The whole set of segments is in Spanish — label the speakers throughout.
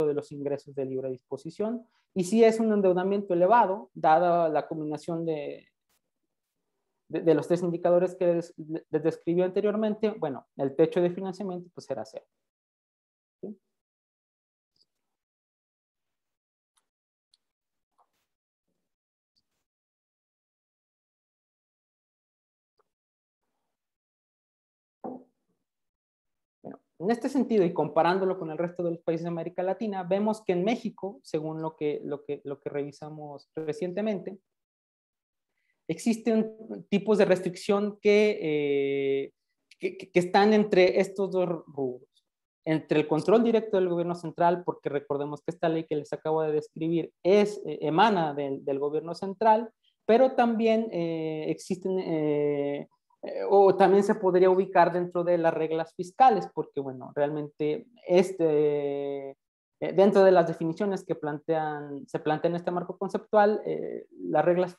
Speaker 1: de los ingresos de libre disposición. Y si es un endeudamiento elevado, dada la combinación de los tres indicadores que les describí anteriormente, bueno, el techo de financiamiento pues será cero. ¿Sí? Bueno, en este sentido, y comparándolo con el resto de los países de América Latina, vemos que en México, según lo que revisamos recientemente, existen tipos de restricción que están entre estos dos rubros. Entre el control directo del gobierno central, porque recordemos que esta ley que les acabo de describir emana del gobierno central, pero también existen, o también se podría ubicar dentro de las reglas fiscales, porque bueno, realmente dentro de las definiciones que se plantean en este marco conceptual, las reglas,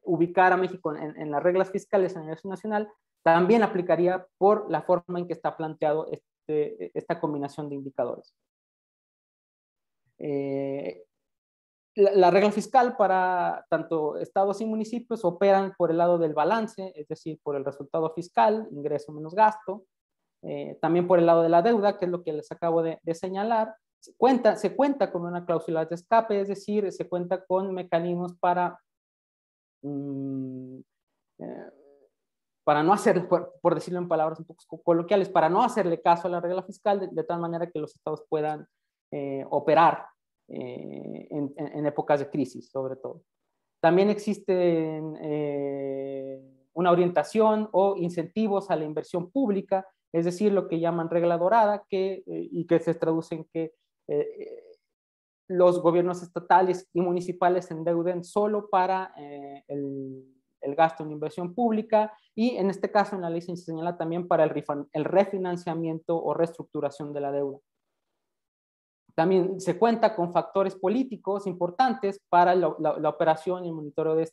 Speaker 1: ubicar a México en las reglas fiscales a nivel nacional también aplicaría por la forma en que está planteado esta combinación de indicadores. La regla fiscal para tanto estados y municipios operan por el lado del balance, es decir, por el resultado fiscal, ingreso menos gasto, también por el lado de la deuda, que es lo que les acabo de señalar. Se cuenta con una cláusula de escape, es decir, se cuenta con mecanismos para no hacer, por decirlo en palabras un poco coloquiales, para no hacerle caso a la regla fiscal, de tal manera que los estados puedan operar en épocas de crisis, sobre todo. También existe una orientación o incentivos a la inversión pública, es decir, lo que llaman regla dorada, y que se traduce en que los gobiernos estatales y municipales se endeuden solo para el gasto en inversión pública, y en este caso en la ley se señala también para el refinanciamiento o reestructuración de la deuda. También se cuenta con factores políticos importantes para la operación y el monitoreo de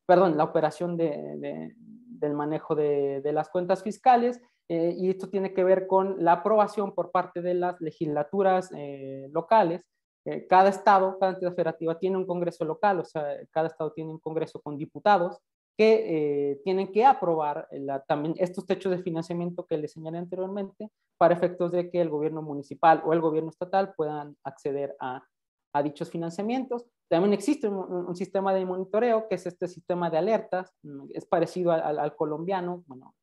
Speaker 1: la operación del manejo de las cuentas fiscales, y esto tiene que ver con la aprobación por parte de las legislaturas locales. Cada estado, cada entidad federativa tiene un congreso local, o sea, cada estado tiene un congreso con diputados que tienen que aprobar también estos techos de financiamiento que les señalé anteriormente, para efectos de que el gobierno municipal o el gobierno estatal puedan acceder a dichos financiamientos. También existe un sistema de monitoreo, que es este sistema de alertas, es parecido al colombiano, bueno,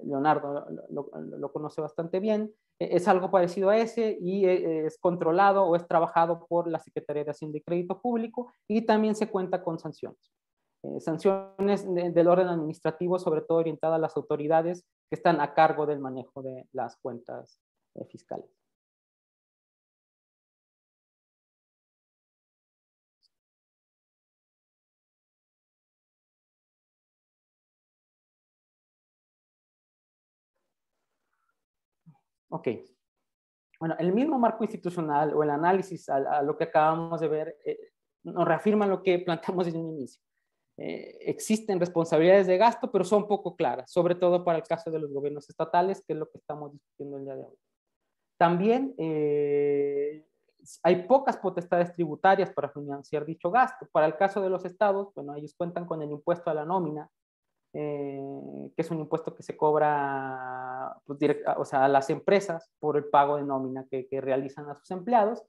Speaker 1: Leonardo lo conoce bastante bien, es algo parecido a ese, y es controlado o es trabajado por la Secretaría de Hacienda y Crédito Público, y también se cuenta con sanciones. Sanciones del orden administrativo, sobre todo orientadas a las autoridades que están a cargo del manejo de las cuentas fiscales. Ok. Bueno, el mismo marco institucional o el análisis a lo que acabamos de ver nos reafirma lo que planteamos desde un inicio. Existen responsabilidades de gasto, pero son poco claras, sobre todo para el caso de los gobiernos estatales, que es lo que estamos discutiendo el día de hoy. También hay pocas potestades tributarias para financiar dicho gasto. Para el caso de los estados, bueno, ellos cuentan con el impuesto a la nómina, que es un impuesto que se cobra pues, o sea, a las empresas por el pago de nómina que realizan a sus empleados,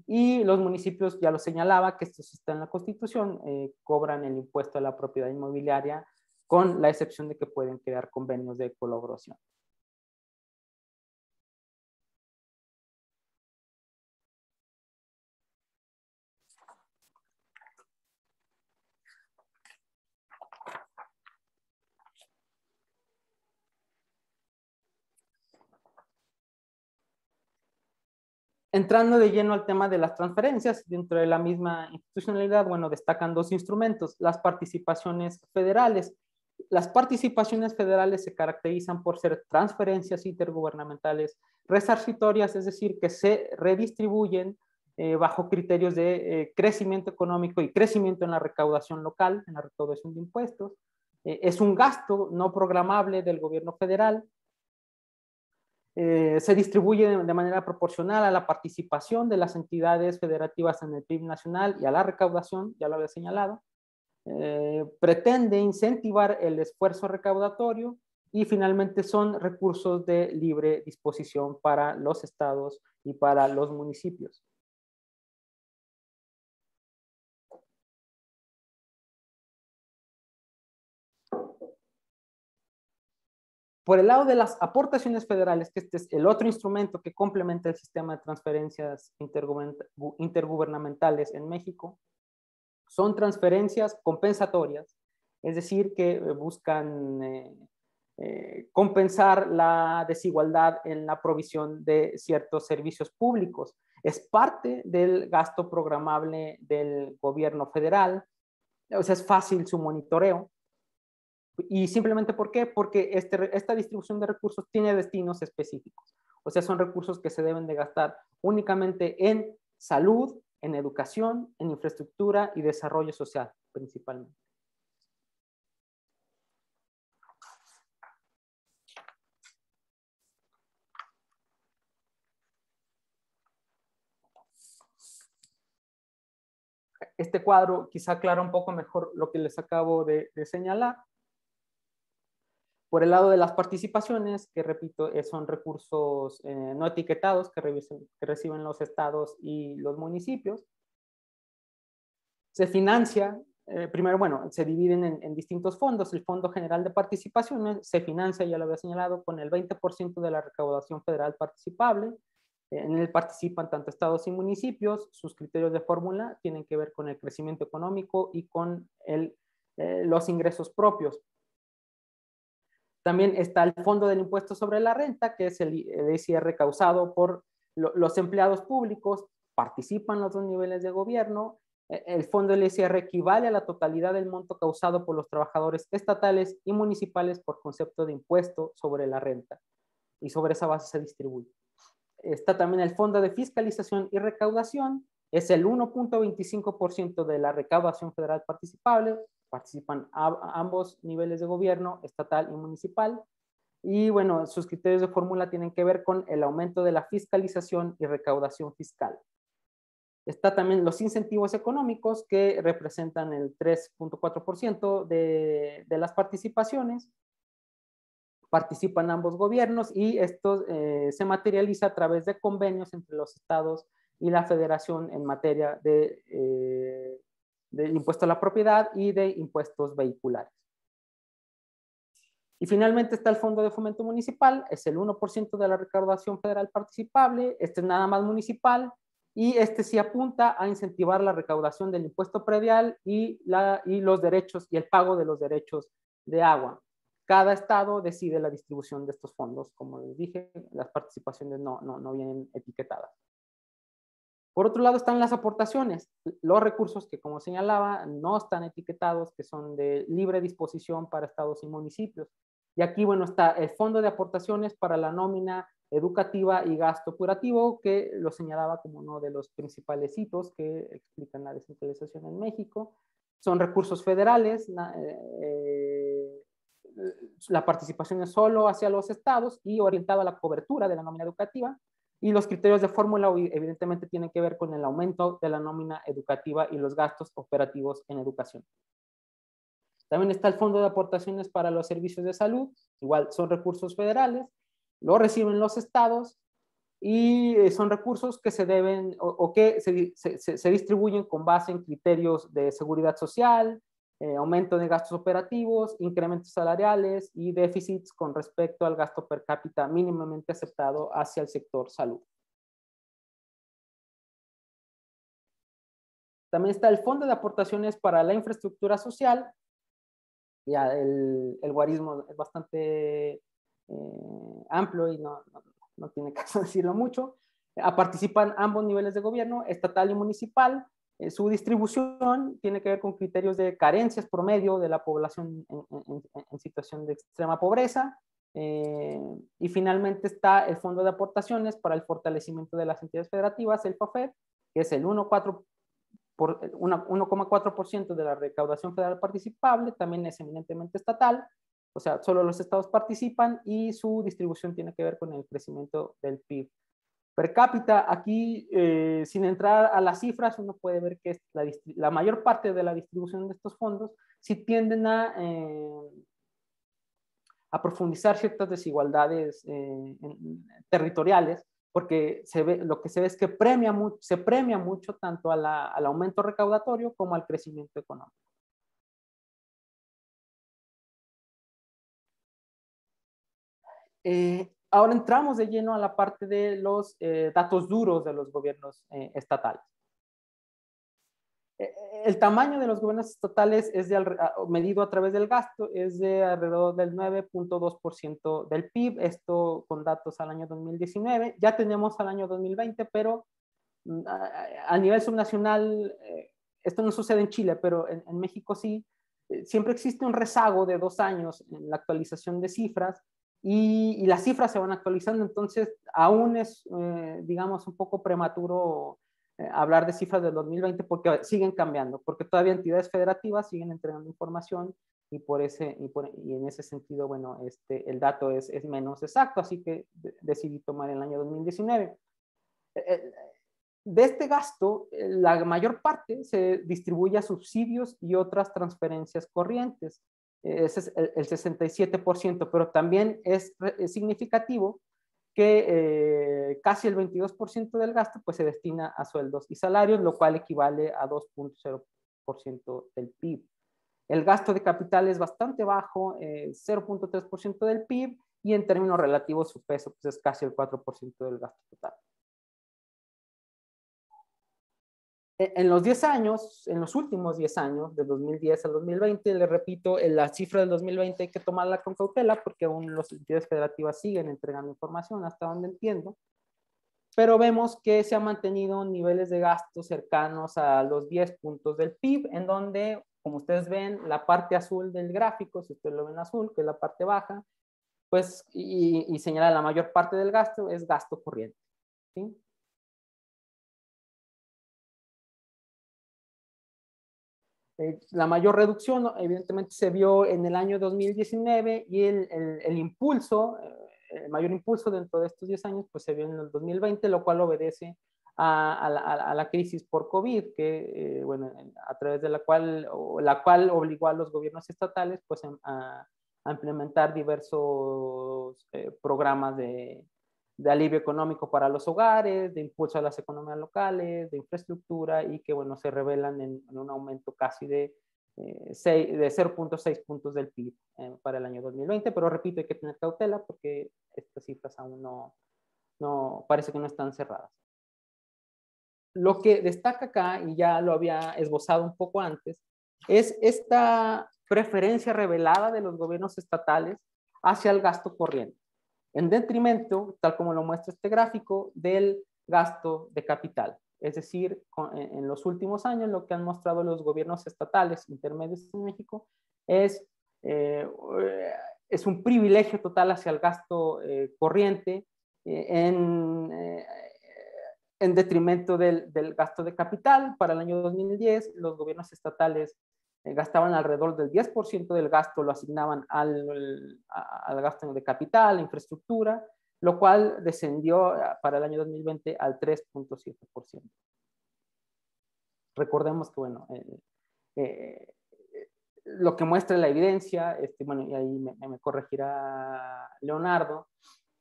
Speaker 1: y los municipios, ya lo señalaba, que esto está en la Constitución, cobran el impuesto a la propiedad inmobiliaria, con la excepción de que pueden crear convenios de colaboración. Entrando de lleno al tema de las transferencias, dentro de la misma institucionalidad, bueno, destacan dos instrumentos: las participaciones federales. Las participaciones federales se caracterizan por ser transferencias intergubernamentales resarcitorias, es decir, que se redistribuyen bajo criterios de crecimiento económico y crecimiento en la recaudación local, en la recaudación de impuestos. Es un gasto no programable del gobierno federal, Se distribuye de manera proporcional a la participación de las entidades federativas en el PIB nacional y a la recaudación, ya lo había señalado. Pretende incentivar el esfuerzo recaudatorio y finalmente son recursos de libre disposición para los estados y para los municipios. Por el lado de las aportaciones federales, que este es el otro instrumento que complementa el sistema de transferencias intergubernamentales en México, son transferencias compensatorias, es decir, que buscan compensar la desigualdad en la provisión de ciertos servicios públicos. Es parte del gasto programable del gobierno federal, o sea, es fácil su monitoreo. ¿Y simplemente por qué? Porque esta distribución de recursos tiene destinos específicos. O sea, son recursos que se deben de gastar únicamente en salud, en educación, en infraestructura y desarrollo social, principalmente. Este cuadro quizá aclara un poco mejor lo que les acabo de señalar. Por el lado de las participaciones, que repito, son recursos no etiquetados que reciben los estados y los municipios. Se financia, primero, bueno, se dividen en distintos fondos. El Fondo General de Participaciones se financia, ya lo había señalado, con el 20% de la recaudación federal participable. En él participan tanto estados y municipios. Sus criterios de fórmula tienen que ver con el crecimiento económico y con los ingresos propios. También está el Fondo del Impuesto sobre la Renta, que es el ISR causado por los empleados públicos, participan los dos niveles de gobierno. El fondo del ISR equivale a la totalidad del monto causado por los trabajadores estatales y municipales por concepto de impuesto sobre la renta, y sobre esa base se distribuye. Está también el Fondo de Fiscalización y Recaudación, es el 1.25% de la recaudación federal participable. Participan ambos niveles de gobierno, estatal y municipal. Y bueno, sus criterios de fórmula tienen que ver con el aumento de la fiscalización y recaudación fiscal. Está también los incentivos económicos, que representan el 3.4% de las participaciones. Participan ambos gobiernos y esto se materializa a través de convenios entre los estados y la federación en materia de impuesto a la propiedad y de impuestos vehiculares. Y finalmente está el Fondo de Fomento Municipal, es el 1% de la recaudación federal participable, este es nada más municipal, y este sí apunta a incentivar la recaudación del impuesto predial y los derechos y el pago de los derechos de agua. Cada estado decide la distribución de estos fondos, como les dije, las participaciones no vienen etiquetadas. Por otro lado están las aportaciones, los recursos que, como señalaba, no están etiquetados, que son de libre disposición para estados y municipios. Y aquí, bueno, está el Fondo de Aportaciones para la nómina educativa y gasto curativo, que lo señalaba como uno de los principales hitos que explican la descentralización en México. Son recursos federales, la participación es solo hacia los estados y orientado a la cobertura de la nómina educativa. Y los criterios de fórmula evidentemente tienen que ver con el aumento de la nómina educativa y los gastos operativos en educación. También está el Fondo de Aportaciones para los Servicios de Salud, igual son recursos federales, lo reciben los estados y son recursos que se deben o que se distribuyen con base en criterios de seguridad social, aumento de gastos operativos, incrementos salariales y déficits con respecto al gasto per cápita mínimamente aceptado hacia el sector salud. También está el Fondo de Aportaciones para la Infraestructura Social. Ya el guarismo es bastante amplio y no tiene caso decirlo mucho. Participan ambos niveles de gobierno, estatal y municipal. Su distribución tiene que ver con criterios de carencias promedio de la población en situación de extrema pobreza. Y finalmente está el Fondo de Aportaciones para el Fortalecimiento de las Entidades Federativas, el FOFED, que es el 1,4% de la recaudación federal participable, también es eminentemente estatal, O sea, solo los estados participan y su distribución tiene que ver con el crecimiento del PIB per cápita. Aquí, sin entrar a las cifras, uno puede ver que la mayor parte de la distribución de estos fondos sí tienden a profundizar ciertas desigualdades territoriales, porque lo que se ve es que se premia mucho tanto al aumento recaudatorio como al crecimiento económico. Ahora entramos de lleno a la parte de los datos duros de los gobiernos estatales. El tamaño de los gobiernos estatales medido a través del gasto es de alrededor del 9.2% del PIB, esto con datos al año 2019. Ya tenemos al año 2020, pero a nivel subnacional, esto no sucede en Chile, pero en México sí, siempre existe un rezago de 2 años en la actualización de cifras y las cifras se van actualizando, entonces aún es, digamos, un poco prematuro hablar de cifras del 2020 porque siguen cambiando, porque todavía entidades federativas siguen entregando información y en ese sentido, bueno, el dato es menos exacto, así que decidí tomar el año 2019. De este gasto, la mayor parte se distribuye a subsidios y otras transferencias corrientes. Ese es el 67%, pero también es significativo que casi el 22% del gasto pues, se destina a sueldos y salarios, lo cual equivale a 2.0% del PIB. El gasto de capital es bastante bajo, 0.3% del PIB, y en términos relativos su peso pues, es casi el 4% del gasto total. En los 10 años, en los últimos 10 años, de 2010 al 2020, le repito, la cifra del 2020 hay que tomarla con cautela porque aún las entidades federativas siguen entregando información hasta donde entiendo, pero vemos que se han mantenido niveles de gasto cercanos a los 10 puntos del PIB, en donde, como ustedes ven, la parte azul del gráfico, si ustedes lo ven azul, que es la parte baja, pues, y señala la mayor parte del gasto, es gasto corriente, ¿sí? La mayor reducción, evidentemente, se vio en el año 2019 y el impulso, el mayor impulso dentro de estos 10 años, pues se vio en el 2020, lo cual obedece a la crisis por COVID, que, bueno, a través de la cual obligó a los gobiernos estatales, pues, a implementar diversos programas de alivio económico para los hogares, de impulso a las economías locales, de infraestructura y que, bueno, se revelan en un aumento casi de 0.6 puntos del PIB para el año 2020, pero repito, hay que tener cautela porque estas cifras aún no parece que no están cerradas. Lo que destaca acá, y ya lo había esbozado un poco antes, es esta preferencia revelada de los gobiernos estatales hacia el gasto corriente, en detrimento, tal como lo muestra este gráfico, del gasto de capital. Es decir, en los últimos años lo que han mostrado los gobiernos estatales intermedios en México es un privilegio total hacia el gasto corriente en detrimento del gasto de capital. Para el año 2010, los gobiernos estatales gastaban alrededor del 10% del gasto, lo asignaban al gasto de capital, infraestructura, lo cual descendió para el año 2020 al 3.7%. Recordemos que, bueno, lo que muestra la evidencia, bueno, y ahí me corregirá Leonardo,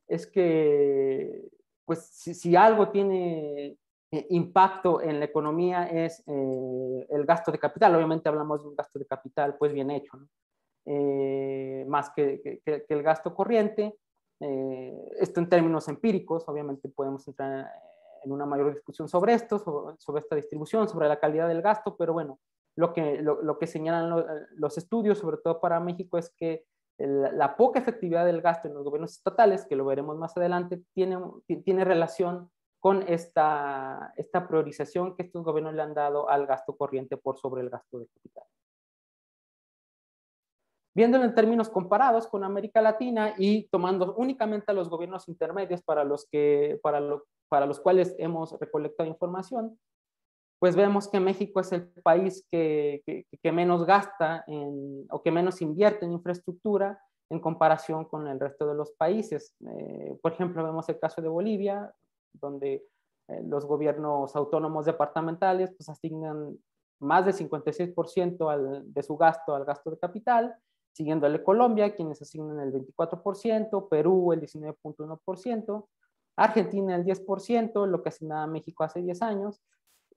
Speaker 1: es que, pues, si algo tiene impacto en la economía es el gasto de capital. Obviamente hablamos de un gasto de capital pues bien hecho, ¿no? Más que el gasto corriente. Esto en términos empíricos, obviamente podemos entrar en una mayor discusión sobre esto, sobre esta distribución, sobre la calidad del gasto, pero bueno, lo que señalan los estudios, sobre todo para México, es que la poca efectividad del gasto en los gobiernos estatales, que lo veremos más adelante, tiene relación con esta priorización que estos gobiernos le han dado al gasto corriente por sobre el gasto de capital. Viéndolo en términos comparados con América Latina y tomando únicamente a los gobiernos intermedios para los cuales hemos recolectado información, pues vemos que México es el país que menos gasta o que menos invierte en infraestructura en comparación con el resto de los países. Por ejemplo, vemos el caso de Bolivia, donde los gobiernos autónomos departamentales pues, asignan más del 56% de su gasto al gasto de capital, siguiéndole Colombia, quienes asignan el 24%, Perú el 19.1%, Argentina el 10%, lo que asignaba México hace 10 años,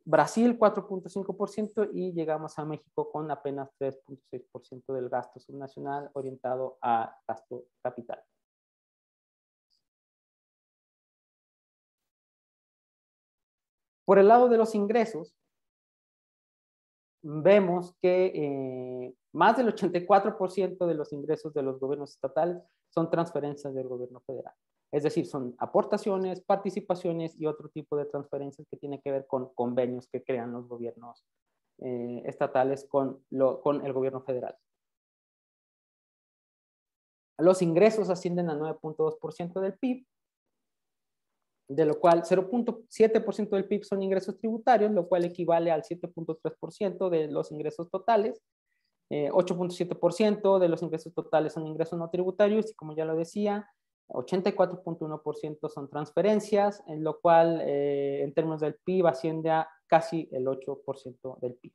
Speaker 1: Brasil 4.5% y llegamos a México con apenas 3.6% del gasto subnacional orientado a gasto capital. Por el lado de los ingresos, vemos que más del 84% de los ingresos de los gobiernos estatales son transferencias del gobierno federal. Es decir, son aportaciones, participaciones y otro tipo de transferencias que tienen que ver con convenios que crean los gobiernos estatales con el gobierno federal. Los ingresos ascienden a 9.2% del PIB, de lo cual 0.7% del PIB son ingresos tributarios, lo cual equivale al 7.3% de los ingresos totales. 8.7% de los ingresos totales son ingresos no tributarios y como ya lo decía, 84.1% son transferencias, en lo cual en términos del PIB asciende a casi el 8% del PIB.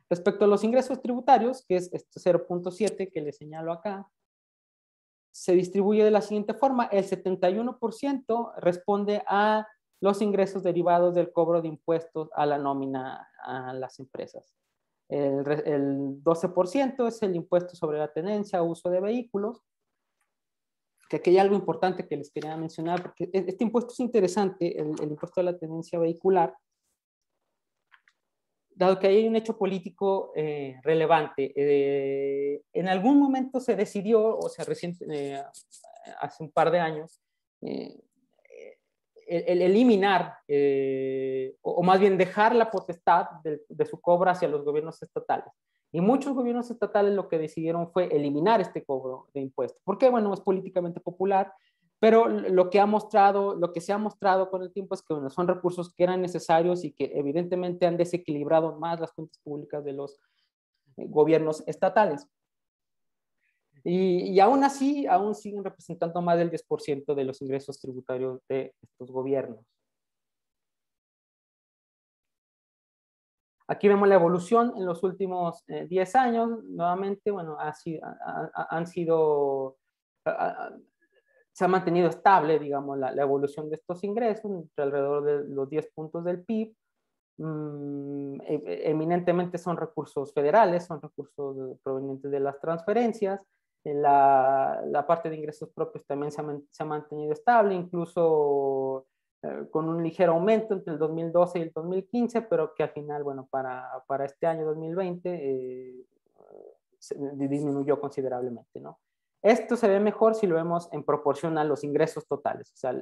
Speaker 1: Respecto a los ingresos tributarios, que es este 0.7 que les señalo acá, se distribuye de la siguiente forma: el 71% responde a los ingresos derivados del cobro de impuestos a la nómina a las empresas. El 12% es el impuesto sobre la tenencia o uso de vehículos, que aquí hay algo importante que les quería mencionar, porque este impuesto es interesante, el impuesto a la tenencia vehicular, dado que hay un hecho político relevante. En algún momento se decidió, o sea, hace un par de años, el eliminar, o más bien dejar la potestad de su cobro hacia los gobiernos estatales. Y muchos gobiernos estatales lo que decidieron fue eliminar este cobro de impuestos. ¿Por qué? Bueno, es políticamente popular, pero lo que se ha mostrado con el tiempo es que bueno, son recursos que eran necesarios y que evidentemente han desequilibrado más las cuentas públicas de los gobiernos estatales. Y aún así, aún siguen representando más del 10% de los ingresos tributarios de estos gobiernos. Aquí vemos la evolución en los últimos 10 años. Nuevamente, bueno, se ha mantenido estable, digamos, la evolución de estos ingresos, entre alrededor de los 10 puntos del PIB. Eminentemente son recursos federales, son recursos provenientes de las transferencias. La parte de ingresos propios también se ha mantenido estable, incluso con un ligero aumento entre el 2012 y el 2015, pero que al final, bueno, para este año 2020 disminuyó considerablemente, ¿no? Esto se ve mejor si lo vemos en proporción a los ingresos totales, o sea,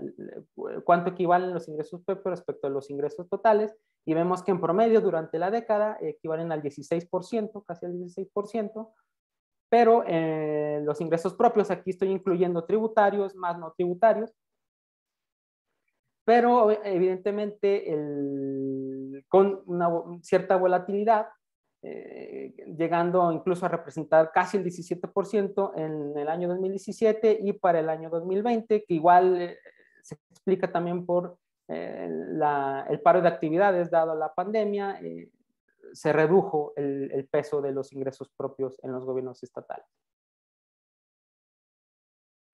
Speaker 1: cuánto equivalen los ingresos propios respecto a los ingresos totales, y vemos que en promedio durante la década equivalen al 16%, casi al 16%, pero los ingresos propios, aquí estoy incluyendo tributarios más no tributarios, pero evidentemente con una cierta volatilidad, llegando incluso a representar casi el 17% en el año 2017 y para el año 2020, que igual se explica también por el paro de actividades dado la pandemia, se redujo el peso de los ingresos propios en los gobiernos estatales.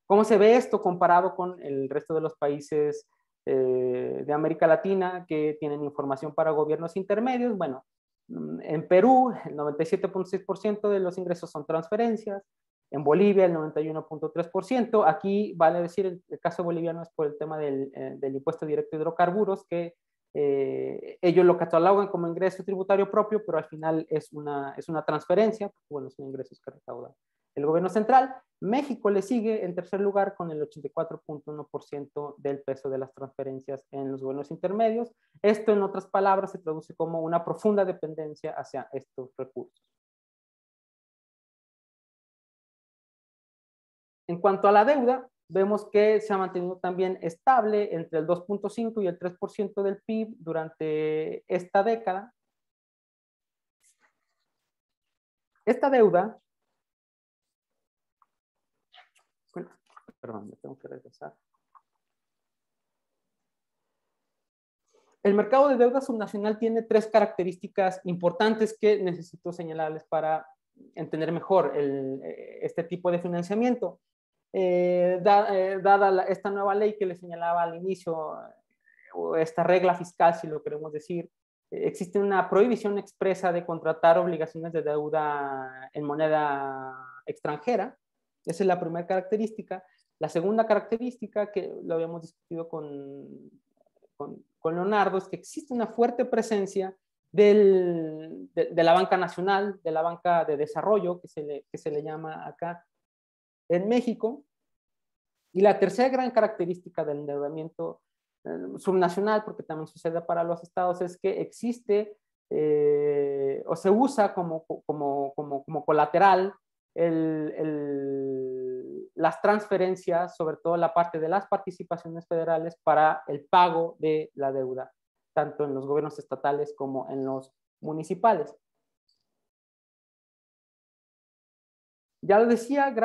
Speaker 1: ¿Cómo se ve esto comparado con el resto de los países de América Latina que tienen información para gobiernos intermedios? Bueno, en Perú el 97.6% de los ingresos son transferencias, en Bolivia el 91.3%, aquí vale decir el caso boliviano es por el tema del impuesto directo de hidrocarburos, que ellos lo catalogan como ingreso tributario propio, pero al final es una transferencia, porque bueno, son ingresos que recauda el gobierno central. México le sigue en tercer lugar con el 84.1% del peso de las transferencias en los gobiernos intermedios. Esto, en otras palabras, se traduce como una profunda dependencia hacia estos recursos. En cuanto a la deuda, vemos que se ha mantenido también estable entre el 2.5 y el 3% del PIB durante esta década. Esta deuda, bueno, perdón, me tengo que regresar. El mercado de deuda subnacional tiene tres características importantes que necesito señalarles para entender mejor este tipo de financiamiento. Dada esta nueva ley que les señalaba al inicio, o esta regla fiscal, si lo queremos decir, existe una prohibición expresa de contratar obligaciones de deuda en moneda extranjera. Esa es la primera característica. La segunda característica, que lo habíamos discutido con Leonardo, es que existe una fuerte presencia de la banca nacional, de la banca de desarrollo, que se le llama acá en México. Y la tercera gran característica del endeudamiento subnacional, porque también sucede para los estados, es que existe o se usa como colateral las transferencias, sobre todo la parte de las participaciones federales, para el pago de la deuda, tanto en los gobiernos estatales como en los municipales. Ya lo decía,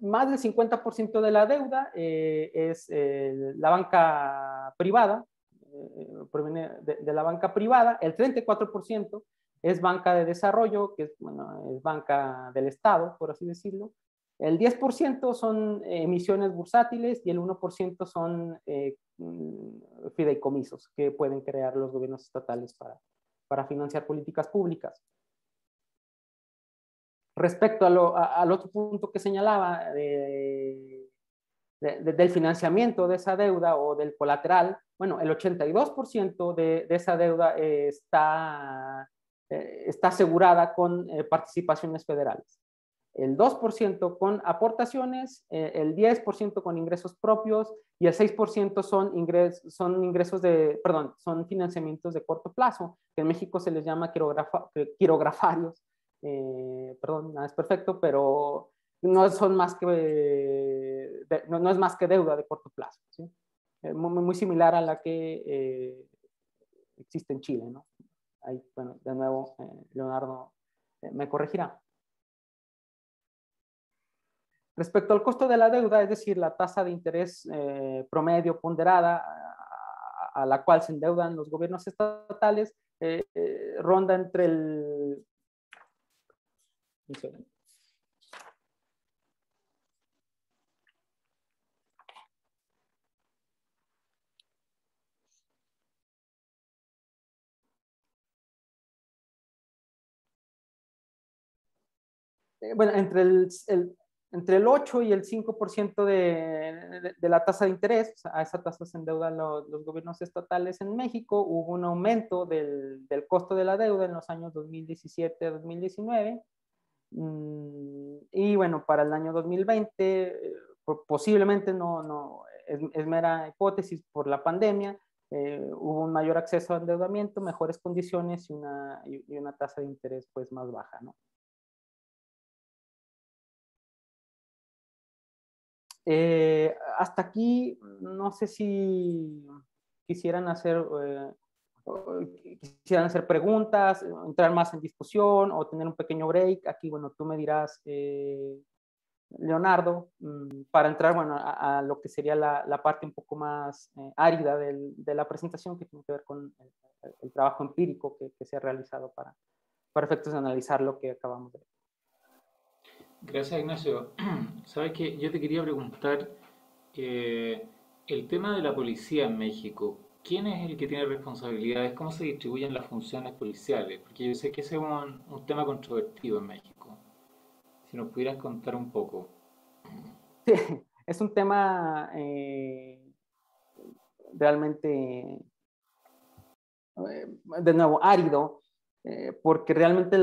Speaker 1: más del 50% de la deuda es la banca privada, proviene de la banca privada. El 34% es banca de desarrollo, que es, bueno, es banca del Estado, por así decirlo. El 10% son emisiones bursátiles y el 1% son fideicomisos que pueden crear los gobiernos estatales para financiar políticas públicas. Respecto al otro punto que señalaba del financiamiento de esa deuda o del colateral, bueno, el 82% de esa deuda está asegurada con participaciones federales. El 2% con aportaciones, el 10% con ingresos propios y el 6% son son financiamientos de corto plazo, que en México se les llama quirografarios. Perdón, nada es perfecto, pero no son más que no es más que deuda de corto plazo, ¿sí? Muy similar a la que existe en Chile, ¿no? Ahí, bueno, de nuevo, Leonardo me corregirá. Respecto al costo de la deuda, es decir, la tasa de interés promedio ponderada a la cual se endeudan los gobiernos estatales, ronda entre el... Bueno, entre el 8 y el 5% de la tasa de interés, o sea, a esa tasa se endeudan los gobiernos estatales en México. Hubo un aumento del costo de la deuda en los años 2017-2019. Y bueno, para el año 2020, posiblemente es mera hipótesis por la pandemia, hubo un mayor acceso al endeudamiento, mejores condiciones y una tasa de interés pues más baja, ¿no? Hasta aquí, no sé si quisieran hacer preguntas, entrar más en discusión o tener un pequeño break. Aquí, bueno, tú me dirás, Leonardo, para entrar, bueno, a lo que sería la parte un poco más árida de la presentación, que tiene que ver con el trabajo empírico que se ha realizado para efectos de analizar lo que acabamos de ver.
Speaker 2: Gracias, Ignacio. Sabes que yo te quería preguntar el tema de la policía en México. ¿Quién es el que tiene responsabilidades? ¿Cómo se distribuyen las funciones policiales? Porque yo sé que ese es un tema controvertido en México. Si nos pudieras contar un poco.
Speaker 1: Sí, es un tema realmente, de nuevo, árido, porque realmente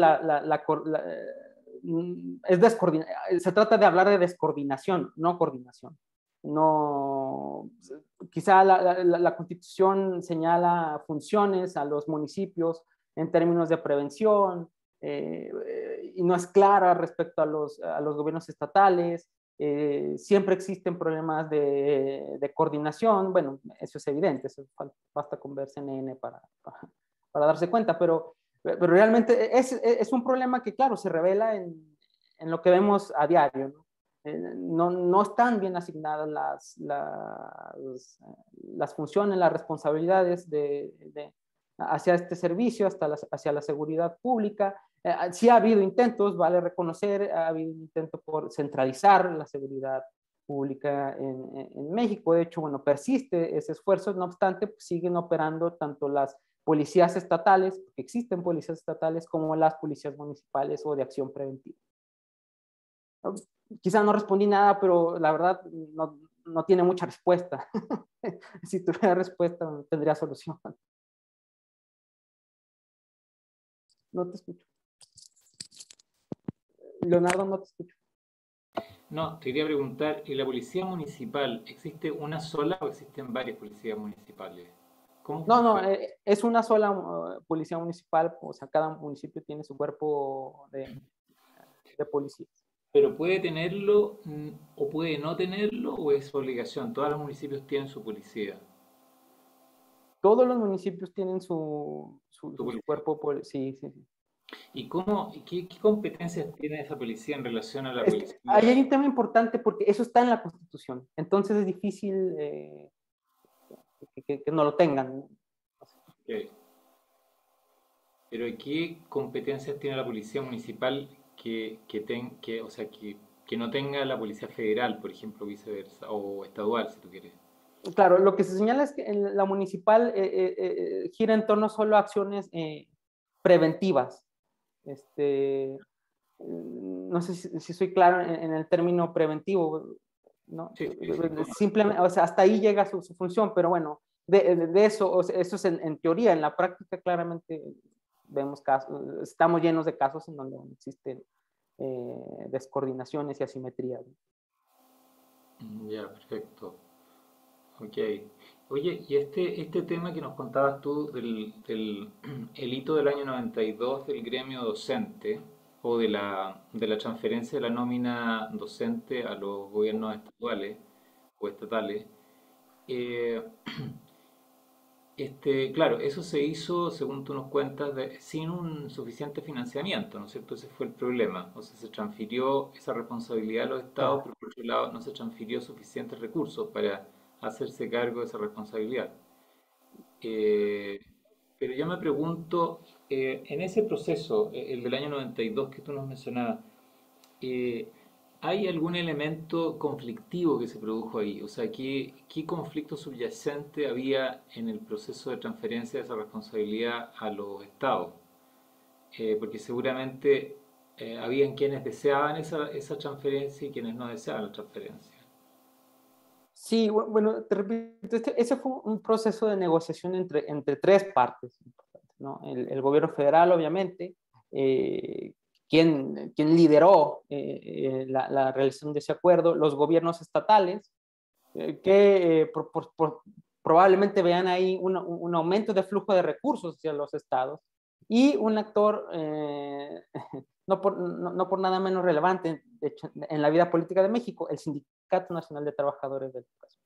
Speaker 1: se trata de hablar de descoordinación, no coordinación. No, quizá la Constitución señala funciones a los municipios en términos de prevención, y no es clara respecto a los gobiernos estatales. Siempre existen problemas de coordinación. Bueno, eso es evidente, basta con ver CNN para darse cuenta, pero Pero realmente es un problema que, claro, se revela en lo que vemos a diario, ¿no? No están bien asignadas las funciones, las responsabilidades hacia este servicio, hacia la seguridad pública. Sí ha habido intentos, vale reconocer, ha habido un intento por centralizar la seguridad pública en México. De hecho, bueno, persiste ese esfuerzo, no obstante, pues, siguen operando tanto las policías estatales, porque existen policías estatales, como las policías municipales o de acción preventiva. Quizá no respondí nada, pero la verdad no tiene mucha respuesta. Si tuviera respuesta, tendría solución. No te escucho. Leonardo, no te escucho.
Speaker 2: No, te quería preguntar, ¿en la policía municipal existe una sola o existen varias policías municipales? ¿Cómo
Speaker 1: No,
Speaker 2: funciona?
Speaker 1: es una sola policía municipal, o sea, cada municipio tiene su cuerpo de policías.
Speaker 2: ¿Pero puede tenerlo o puede no tenerlo o es obligación? Todos los municipios tienen su policía.
Speaker 1: Todos los municipios tienen su
Speaker 2: Su policía.
Speaker 1: cuerpo, sí, sí, sí.
Speaker 2: ¿Y qué competencias tiene esa policía en relación a la policía?
Speaker 1: Ahí hay un tema importante porque eso está en la Constitución, entonces es difícil que no lo tengan.
Speaker 2: Ok. Pero ¿qué competencias tiene la policía municipal o sea, que no tenga la policía federal, por ejemplo, viceversa, o estadual, si tú quieres?
Speaker 1: Claro, lo que se señala es que en la municipal gira en torno solo a acciones preventivas. No sé si soy claro en el término preventivo, ¿no?
Speaker 2: Sí, sí, sí.
Speaker 1: Simplemente, o sea, hasta ahí llega su función, pero bueno, de eso, o sea, eso es en teoría. En la práctica claramente vemos casos, estamos llenos de casos en donde existen descoordinaciones y asimetrías.
Speaker 2: Ya, perfecto. Ok. Oye, y este tema que nos contabas tú el hito del año 92 del gremio docente o de la transferencia de la nómina docente a los gobiernos estaduales o estatales, eh, claro, eso se hizo, según tú nos cuentas, sin un suficiente financiamiento, ¿no es cierto? Ese fue el problema. O sea, se transfirió esa responsabilidad a los estados,
Speaker 1: Claro.
Speaker 2: pero por otro lado no se transfirió suficientes recursos para hacerse cargo de esa responsabilidad. Eh, pero yo me pregunto, en ese proceso, el del año 92 que tú nos mencionabas, eh, ¿hay algún elemento conflictivo que se produjo ahí? O sea, ¿qué conflicto subyacente había en el proceso de transferencia de esa responsabilidad a los estados? Porque seguramente habían quienes deseaban esa transferencia y quienes no deseaban la transferencia.
Speaker 1: Sí, bueno, te repito, ese fue un proceso de negociación entre tres partes, ¿no? El gobierno federal, obviamente, eh, quien lideró la realización de ese acuerdo, los gobiernos estatales, que probablemente vean ahí un aumento de flujo de recursos hacia los estados, y un actor no por nada menos relevante, de hecho, en la vida política de México, el Sindicato Nacional de Trabajadores de Educación.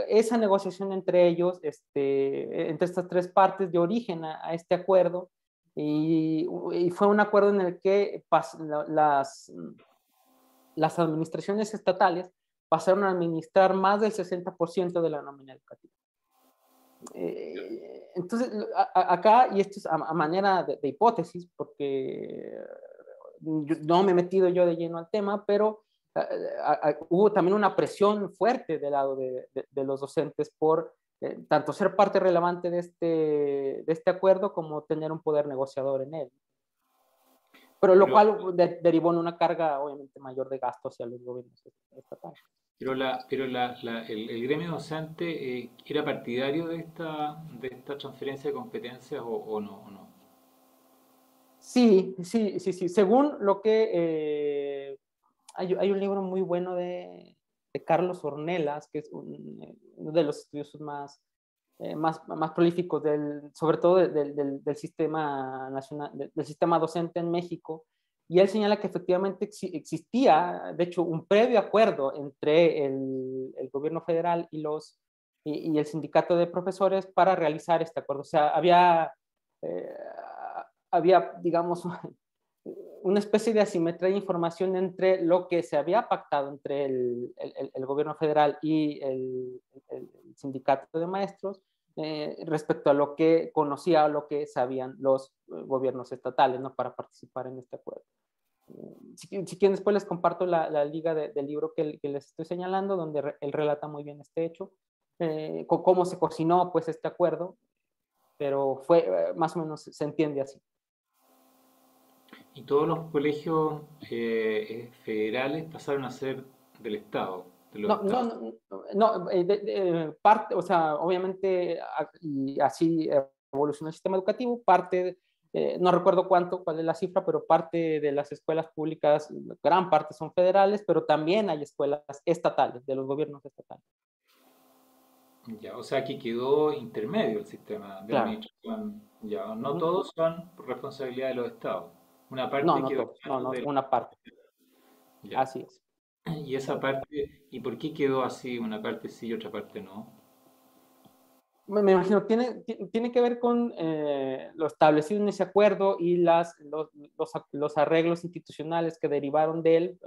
Speaker 1: Esa negociación entre ellos, entre estas tres partes, dio origen a este acuerdo, y fue un acuerdo en el que las administraciones estatales pasaron a administrar más del 60% de la nómina educativa. Entonces, acá, y esto es a manera de hipótesis, porque no me he metido yo de lleno al tema, pero hubo también una presión fuerte del lado de los docentes por tanto ser parte relevante de este acuerdo como tener un poder negociador en él. Pero lo
Speaker 2: Pero,
Speaker 1: cual derivó en una carga obviamente mayor de gasto hacia los gobiernos estatales.
Speaker 2: el gremio docente era partidario de esta transferencia de competencias o no.
Speaker 1: Sí, sí, sí, sí. Según lo que hay un libro muy bueno de Carlos Ornelas, que es uno de los estudiosos más prolíficos sobre todo del sistema nacional, del sistema docente en México, y él señala que efectivamente existía, de hecho, un previo acuerdo entre el gobierno federal y el sindicato de profesores para realizar este acuerdo. O sea, había eh, había, digamos, una especie de asimetría de información entre lo que se había pactado entre el gobierno federal y el sindicato de maestros respecto a lo que conocía o lo que sabían los gobiernos estatales, ¿no? Para participar en este acuerdo. Si quieren, después les comparto la liga del libro que les estoy señalando, donde él relata muy bien este hecho, cómo se cocinó pues este acuerdo, pero fue más o menos se entiende así.
Speaker 2: Y todos los colegios federales pasaron a ser del Estado, de los
Speaker 1: No, no,
Speaker 2: estados.
Speaker 1: no, no parte, o sea, obviamente, y así evolucionó el sistema educativo, parte, no recuerdo cuál es la cifra, pero parte de las escuelas públicas, gran parte son federales, pero también hay escuelas estatales, de los gobiernos estatales.
Speaker 2: Ya, o sea que quedó intermedio el sistema de
Speaker 1: Claro.
Speaker 2: administración. Ya, no
Speaker 1: Uh-huh.
Speaker 2: todos son responsabilidad de los estados. Una
Speaker 1: No,
Speaker 2: parte
Speaker 1: no
Speaker 2: quedó
Speaker 1: todos,
Speaker 2: en
Speaker 1: no,
Speaker 2: manos
Speaker 1: no,
Speaker 2: del...
Speaker 1: una parte,
Speaker 2: Ya.
Speaker 1: así es.
Speaker 2: Y esa parte, ¿y por qué quedó así? Una parte sí y otra parte no.
Speaker 1: Me imagino, tiene que ver con lo establecido en ese acuerdo y los arreglos institucionales que derivaron de él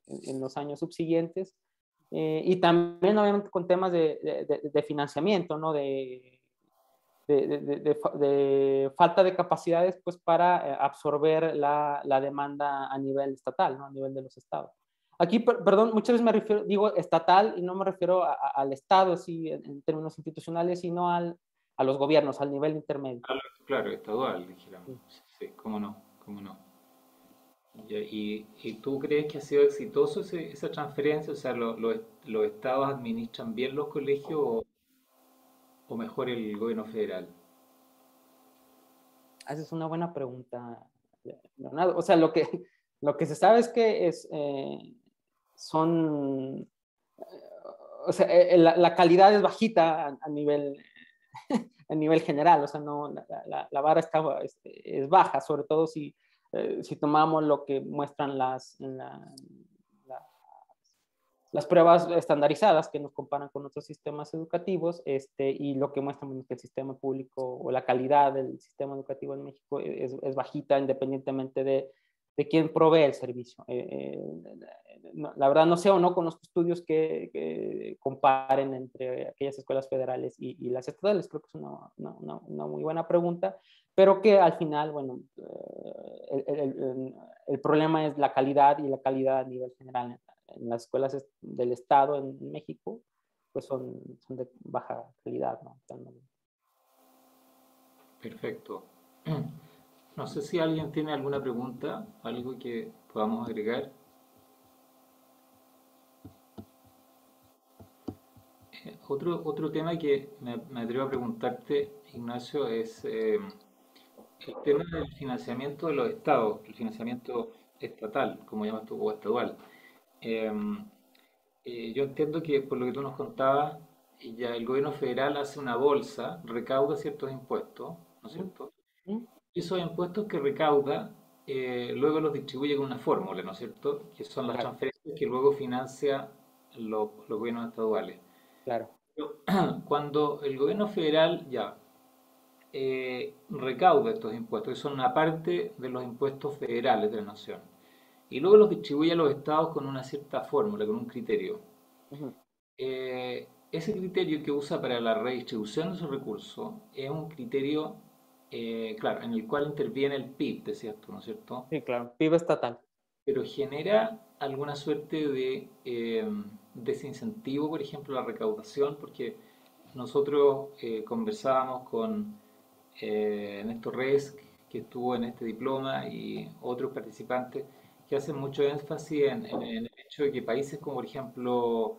Speaker 1: en los años subsiguientes, y también obviamente con temas de financiamiento, ¿no? De falta de capacidades pues, para absorber la demanda a nivel estatal, ¿no? A nivel de los estados. Aquí, perdón, muchas veces me refiero, digo estatal y no me refiero al Estado, sí, en términos institucionales, sino a los gobiernos, al nivel intermedio.
Speaker 2: Claro, estadual, dijéramos. Sí, sí, cómo no, cómo no. Ya, y tú crees que ha sido exitoso esa transferencia? O sea, ¿los estados administran bien los colegios o mejor el gobierno federal?
Speaker 1: Esa es una buena pregunta, Leonardo. O sea, lo que se sabe es que son, o sea, la calidad es bajita a nivel a nivel general, o sea, no, la vara es baja, sobre todo si tomamos lo que muestran las pruebas estandarizadas que nos comparan con otros sistemas educativos, y lo que muestran es que el sistema público o la calidad del sistema educativo en México es bajita independientemente de quién provee el servicio. No, la verdad no sé o no conozco estudios que comparen entre aquellas escuelas federales y las estatales. Creo que es una muy buena pregunta, pero que al final, bueno, el problema es la calidad y la calidad a nivel general en las escuelas del Estado en México, pues son de baja calidad, ¿no?
Speaker 2: Perfecto. No sé si alguien tiene alguna pregunta, algo que podamos agregar. Otro tema que me atrevo a preguntarte, Ignacio, es el tema del financiamiento de los estados, el financiamiento estatal, como llamas tú, o estadual. Eh, yo entiendo que por lo que tú nos contabas, ya el gobierno federal hace una bolsa, recauda ciertos impuestos, ¿no es cierto? Y esos impuestos que recauda, luego los distribuye con una fórmula, ¿no es cierto? Que son las
Speaker 1: Claro,
Speaker 2: transferencias que luego financia los gobiernos estaduales.
Speaker 1: claro.
Speaker 2: Pero cuando el gobierno federal ya recauda estos impuestos, que son una parte de los impuestos federales de la nación, y luego los distribuye a los estados con una cierta fórmula, con un criterio.
Speaker 1: Uh-huh.
Speaker 2: Ese criterio que usa para la redistribución de esos recursos es un criterio, claro, en el cual interviene el PIB, decías tú, ¿no es cierto?
Speaker 1: Sí, claro. PIB estatal.
Speaker 2: Pero genera alguna suerte de desincentivo, por ejemplo, la recaudación, porque nosotros conversábamos con Néstor Reyes, que estuvo en este diploma, y otros participantes que hacen mucho énfasis en el hecho de que países como, por ejemplo,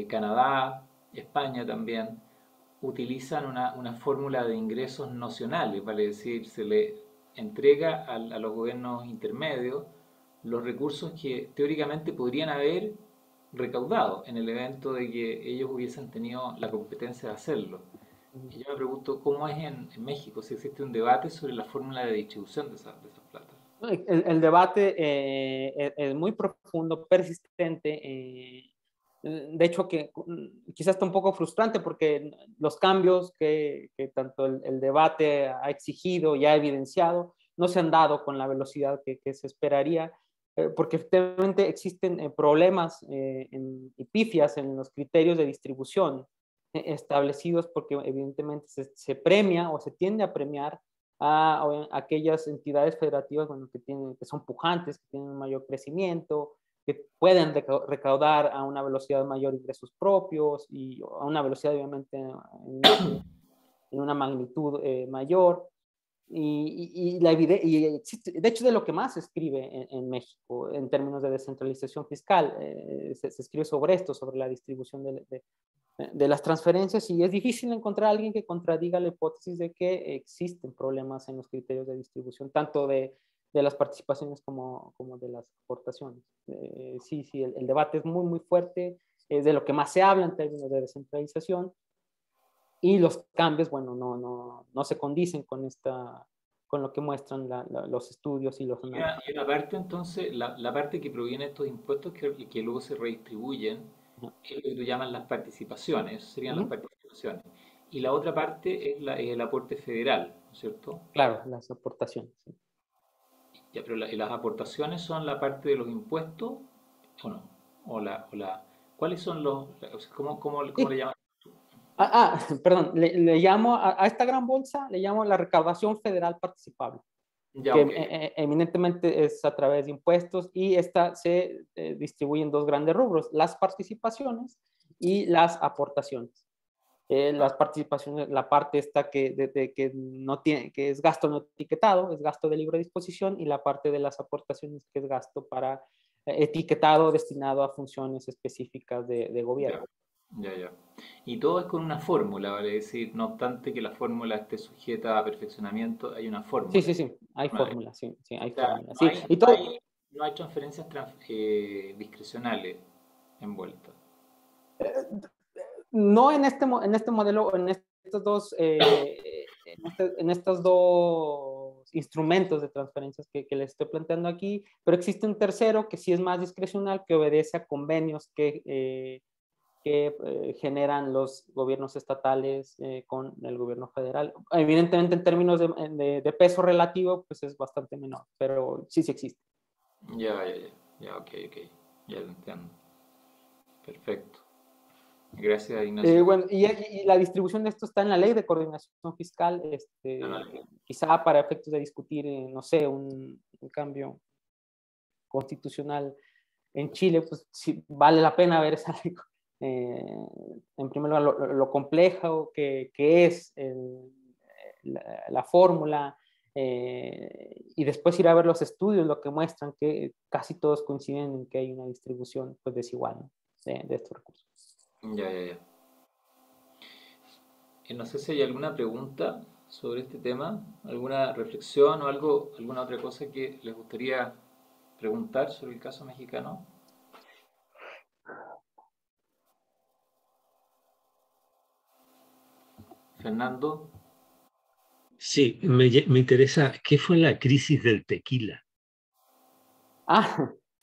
Speaker 2: Canadá, España también, utilizan una fórmula de ingresos nocionales, vale decir, se le entrega a los gobiernos intermedios los recursos que teóricamente podrían haber recaudado en el evento de que ellos hubiesen tenido la competencia de hacerlo.
Speaker 1: Uh-huh.
Speaker 2: Y yo me pregunto cómo es en México, si existe un debate sobre la fórmula de distribución de esas plata.
Speaker 1: El debate es muy profundo, persistente. De hecho, que quizás está un poco frustrante porque los cambios que tanto el debate ha exigido y ha evidenciado no se han dado con la velocidad que se esperaría, porque efectivamente existen problemas y pifias en los criterios de distribución establecidos, porque evidentemente se premia o se tiende a premiar a aquellas entidades federativas, bueno, que son pujantes, que tienen un mayor crecimiento, que pueden recaudar a una velocidad mayor ingresos propios y a una velocidad obviamente en una magnitud mayor. Y existe, de hecho, de lo que más se escribe en México en términos de descentralización fiscal, se escribe sobre esto, sobre la distribución de las transferencias, y es difícil encontrar a alguien que contradiga la hipótesis de que existen problemas en los criterios de distribución, tanto de las participaciones como de las aportaciones. Sí, sí, el debate es muy, muy fuerte, es de lo que más se habla en términos de descentralización, y los cambios, bueno, no se condicen con lo que muestran los estudios y los análisis.
Speaker 2: Y una parte, entonces, la parte que proviene de estos impuestos que luego se redistribuyen,
Speaker 1: Ajá.
Speaker 2: es lo que tú llamas las participaciones, serían las
Speaker 1: Ujú.
Speaker 2: participaciones. Y la otra parte es el aporte federal, ¿no es cierto?
Speaker 1: Claro, las aportaciones. Sí.
Speaker 2: Ya, pero ¿y las aportaciones son la parte de los impuestos o no? ¿Cuáles son o sea, cómo le
Speaker 1: Sí.
Speaker 2: llaman?
Speaker 1: Perdón, le llamo a esta gran bolsa, le llamo la recaudación federal participable,
Speaker 2: Ya,
Speaker 1: que
Speaker 2: ok.
Speaker 1: eminentemente es a través de impuestos, y esta se distribuye en dos grandes rubros: las participaciones y las aportaciones. Las participaciones, la parte esta que no tiene, que es gasto no etiquetado, es gasto de libre disposición, y la parte de las aportaciones, que es gasto para etiquetado, destinado a funciones específicas de gobierno.
Speaker 2: Ya, ya. Y todo es con una fórmula, ¿vale? Es decir, no obstante que la fórmula esté sujeta a perfeccionamiento, hay una
Speaker 1: Sí,
Speaker 2: fórmula.
Speaker 1: sí, sí, hay
Speaker 2: Una de-
Speaker 1: fórmulas, sí, sí, hay
Speaker 2: O sea,
Speaker 1: fórmulas, sí. Y todo,
Speaker 2: no hay transferencias discrecionales envueltas.
Speaker 1: no en este modelo, en estos dos, en estos dos instrumentos de transferencias que les estoy planteando aquí, pero existe un tercero que sí es más discrecional, que obedece a convenios que generan los gobiernos estatales con el gobierno federal. Evidentemente, en términos de peso relativo, pues es bastante menor, pero sí, sí existe.
Speaker 2: Ya, ok. Ya lo entiendo. Perfecto. Gracias, Ignacio.
Speaker 1: Bueno, y la distribución de esto está en la ley de coordinación fiscal, quizá para efectos de discutir, no sé, un cambio constitucional en Chile, pues sí, vale la pena ver esa ley. Eh, en primer lugar, lo complejo que es la fórmula, y después ir a ver los estudios, lo que muestran que casi todos coinciden en que hay una distribución pues, desigual, ¿no? de estos recursos.
Speaker 2: Ya. No sé si hay alguna pregunta sobre este tema, alguna reflexión o algo, alguna otra cosa que les gustaría preguntar sobre el caso mexicano. Fernando.
Speaker 3: Sí, me interesa, ¿qué fue la crisis del tequila?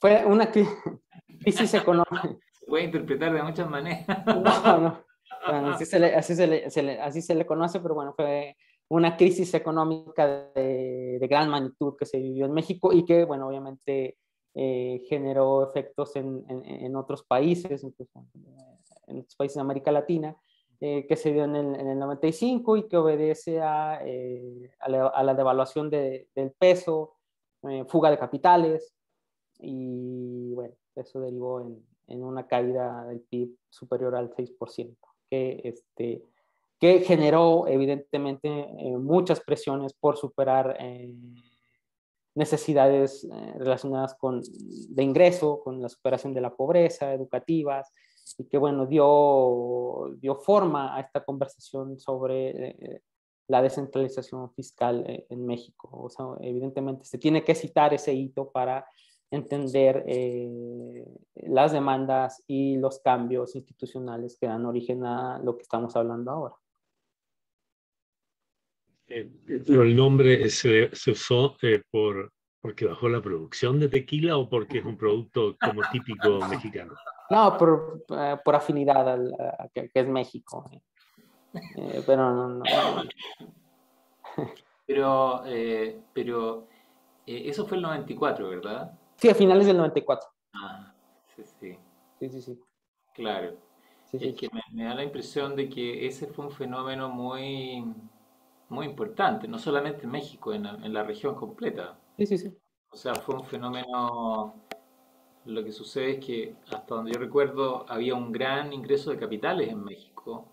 Speaker 1: Fue una crisis económica.
Speaker 2: Se puede interpretar de muchas maneras.
Speaker 1: No. Bueno, así se le conoce, pero bueno, fue una crisis económica de gran magnitud que se vivió en México, y que, bueno, obviamente generó efectos en otros países, incluso en otros países de América Latina, que se dio en el 95, y que obedece a la devaluación del peso, fuga de capitales, y bueno, eso derivó en una caída del PIB superior al 6%, que generó evidentemente muchas presiones por superar necesidades relacionadas de ingreso, con la superación de la pobreza, educativas, y que bueno, dio forma a esta conversación sobre la descentralización fiscal en México. O sea, evidentemente se tiene que citar ese hito para entender las demandas y los cambios institucionales que dan origen a lo que estamos hablando ahora.
Speaker 3: Pero el nombre se usó por ¿Porque bajó la producción de tequila o porque es un producto como típico mexicano?
Speaker 1: No, por afinidad que es México. Pero no.
Speaker 2: Pero eso fue el 94, ¿verdad?
Speaker 1: Sí, a finales del 94.
Speaker 2: Ah, sí, sí,
Speaker 1: Sí, sí, sí.
Speaker 2: claro.
Speaker 1: Sí,
Speaker 2: Es
Speaker 1: sí,
Speaker 2: que me da la impresión de que ese fue un fenómeno muy, muy importante, no solamente en México, en la región completa.
Speaker 1: sí, sí, sí.
Speaker 2: O sea, fue un fenómeno, lo que sucede es que hasta donde yo recuerdo había un gran ingreso de capitales en México,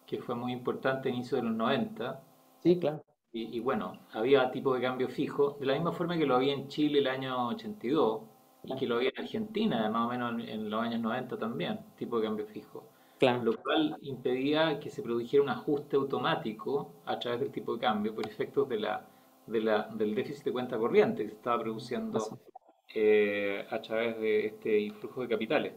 Speaker 2: que fue muy importante a inicio de los 90.
Speaker 1: Sí, claro.
Speaker 2: Y bueno, había tipo de cambio fijo, de la misma forma que lo había en Chile el año 82 y
Speaker 1: Claro.
Speaker 2: que lo había en Argentina más o menos en los años 90 también, tipo de cambio fijo.
Speaker 1: Claro.
Speaker 2: Lo cual impedía que se produjera un ajuste automático a través del tipo de cambio por efectos del déficit de cuenta corriente que se estaba
Speaker 1: Así.
Speaker 2: produciendo a través de este influjo de capitales.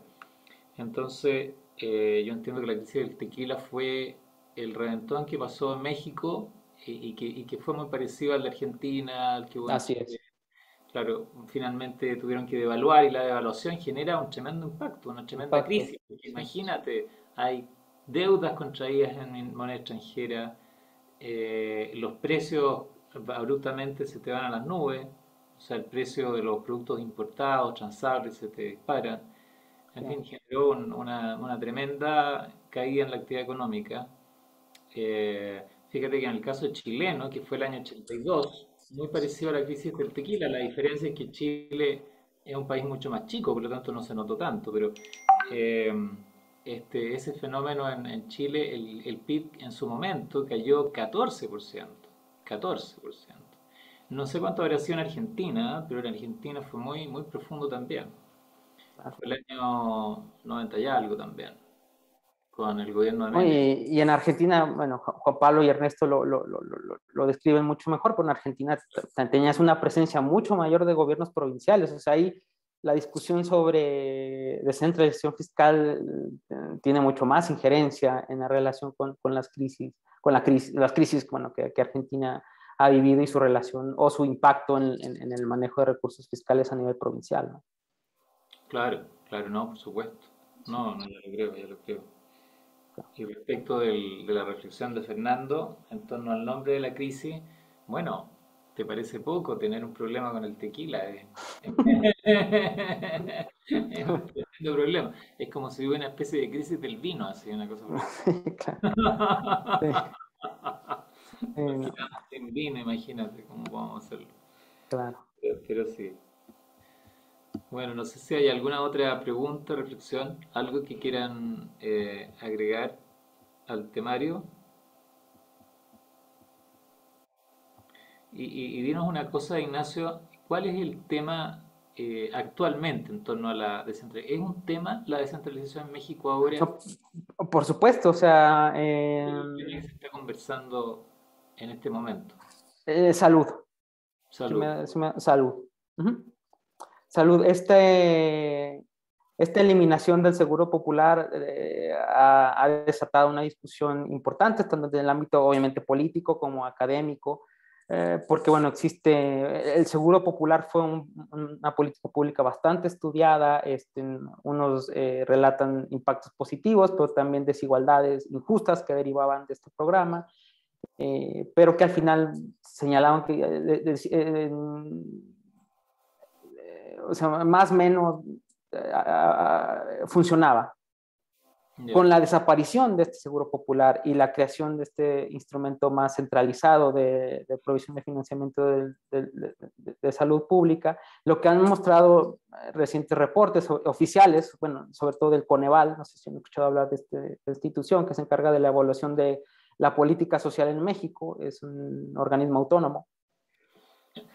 Speaker 2: Entonces, yo entiendo que la crisis del tequila fue el reventón que pasó en México y que fue muy parecido al de Argentina, al que hubo en
Speaker 1: Así
Speaker 2: Chile.
Speaker 1: es.
Speaker 2: Claro, finalmente tuvieron que devaluar y la devaluación genera un tremendo impacto, una tremenda
Speaker 1: Impacto.
Speaker 2: crisis. Porque
Speaker 1: Sí.
Speaker 2: imagínate, hay deudas contraídas en moneda extranjera, los precios abruptamente se te van a las nubes, o sea, el precio de los productos importados, transables, se te disparan. En
Speaker 1: Claro.
Speaker 2: fin, generó una tremenda caída en la actividad económica. Fíjate que en el caso chileno, que fue el año 82, muy parecido a la crisis del tequila, la diferencia es que Chile es un país mucho más chico, por lo tanto no se notó tanto, pero eh, ese fenómeno en Chile, el PIB en su momento cayó 14%, 14%. No sé cuánto habría sido en Argentina, pero en Argentina fue muy, muy profundo también.
Speaker 1: Claro.
Speaker 2: Fue el año 90 y algo también, con el gobierno de Menem.
Speaker 1: Oye, y en Argentina, bueno, Juan Pablo y Ernesto lo describen mucho mejor, pero en Argentina tenías una presencia mucho mayor de gobiernos provinciales. O sea, ahí la discusión sobre descentralización fiscal tiene mucho más injerencia en la relación con las crisis, las crisis bueno, que Argentina ha vivido y su relación o su impacto en el manejo de recursos fiscales a nivel provincial, ¿no?
Speaker 2: Claro, claro, no, por supuesto.
Speaker 1: Sí,
Speaker 2: No, no, ya lo creo, ya lo creo. Y respecto de la reflexión de Fernando en torno al nombre de la crisis, bueno, ¿te parece poco tener un problema con el tequila? Es un tremendo problema. Es como si hubiera una especie de crisis del vino, así, una cosa por el
Speaker 1: claro. Sí,
Speaker 2: estilo. Nos
Speaker 1: no,
Speaker 2: quedamos sin vino, imagínate cómo vamos a hacerlo.
Speaker 1: claro.
Speaker 2: Pero sí. Bueno, no sé si hay alguna otra pregunta, reflexión, algo que quieran agregar al temario. Y dinos una cosa, Ignacio, ¿cuál es el tema actualmente en torno a la descentralización? ¿Es un tema la descentralización en México ahora?
Speaker 1: No, por supuesto, o sea,
Speaker 2: ¿Cuál es el tema que se está conversando en este momento?
Speaker 1: salud,
Speaker 2: Salud.
Speaker 1: salud. Ujú. Salud, esta eliminación del seguro popular ha desatado una discusión importante, tanto en el ámbito obviamente político como académico, porque bueno, el seguro popular fue una política pública bastante estudiada, unos relatan impactos positivos, pero también desigualdades injustas que derivaban de este programa, pero que al final señalaban que o sea, más o menos funcionaba.
Speaker 2: Ya.
Speaker 1: Con la desaparición de este seguro popular y la creación de este instrumento más centralizado de provisión de financiamiento de salud pública, lo que han mostrado recientes reportes oficiales, bueno, sobre todo del Coneval, no sé si han escuchado hablar de esta institución que se encarga de la evaluación de la política social en México, es un organismo autónomo.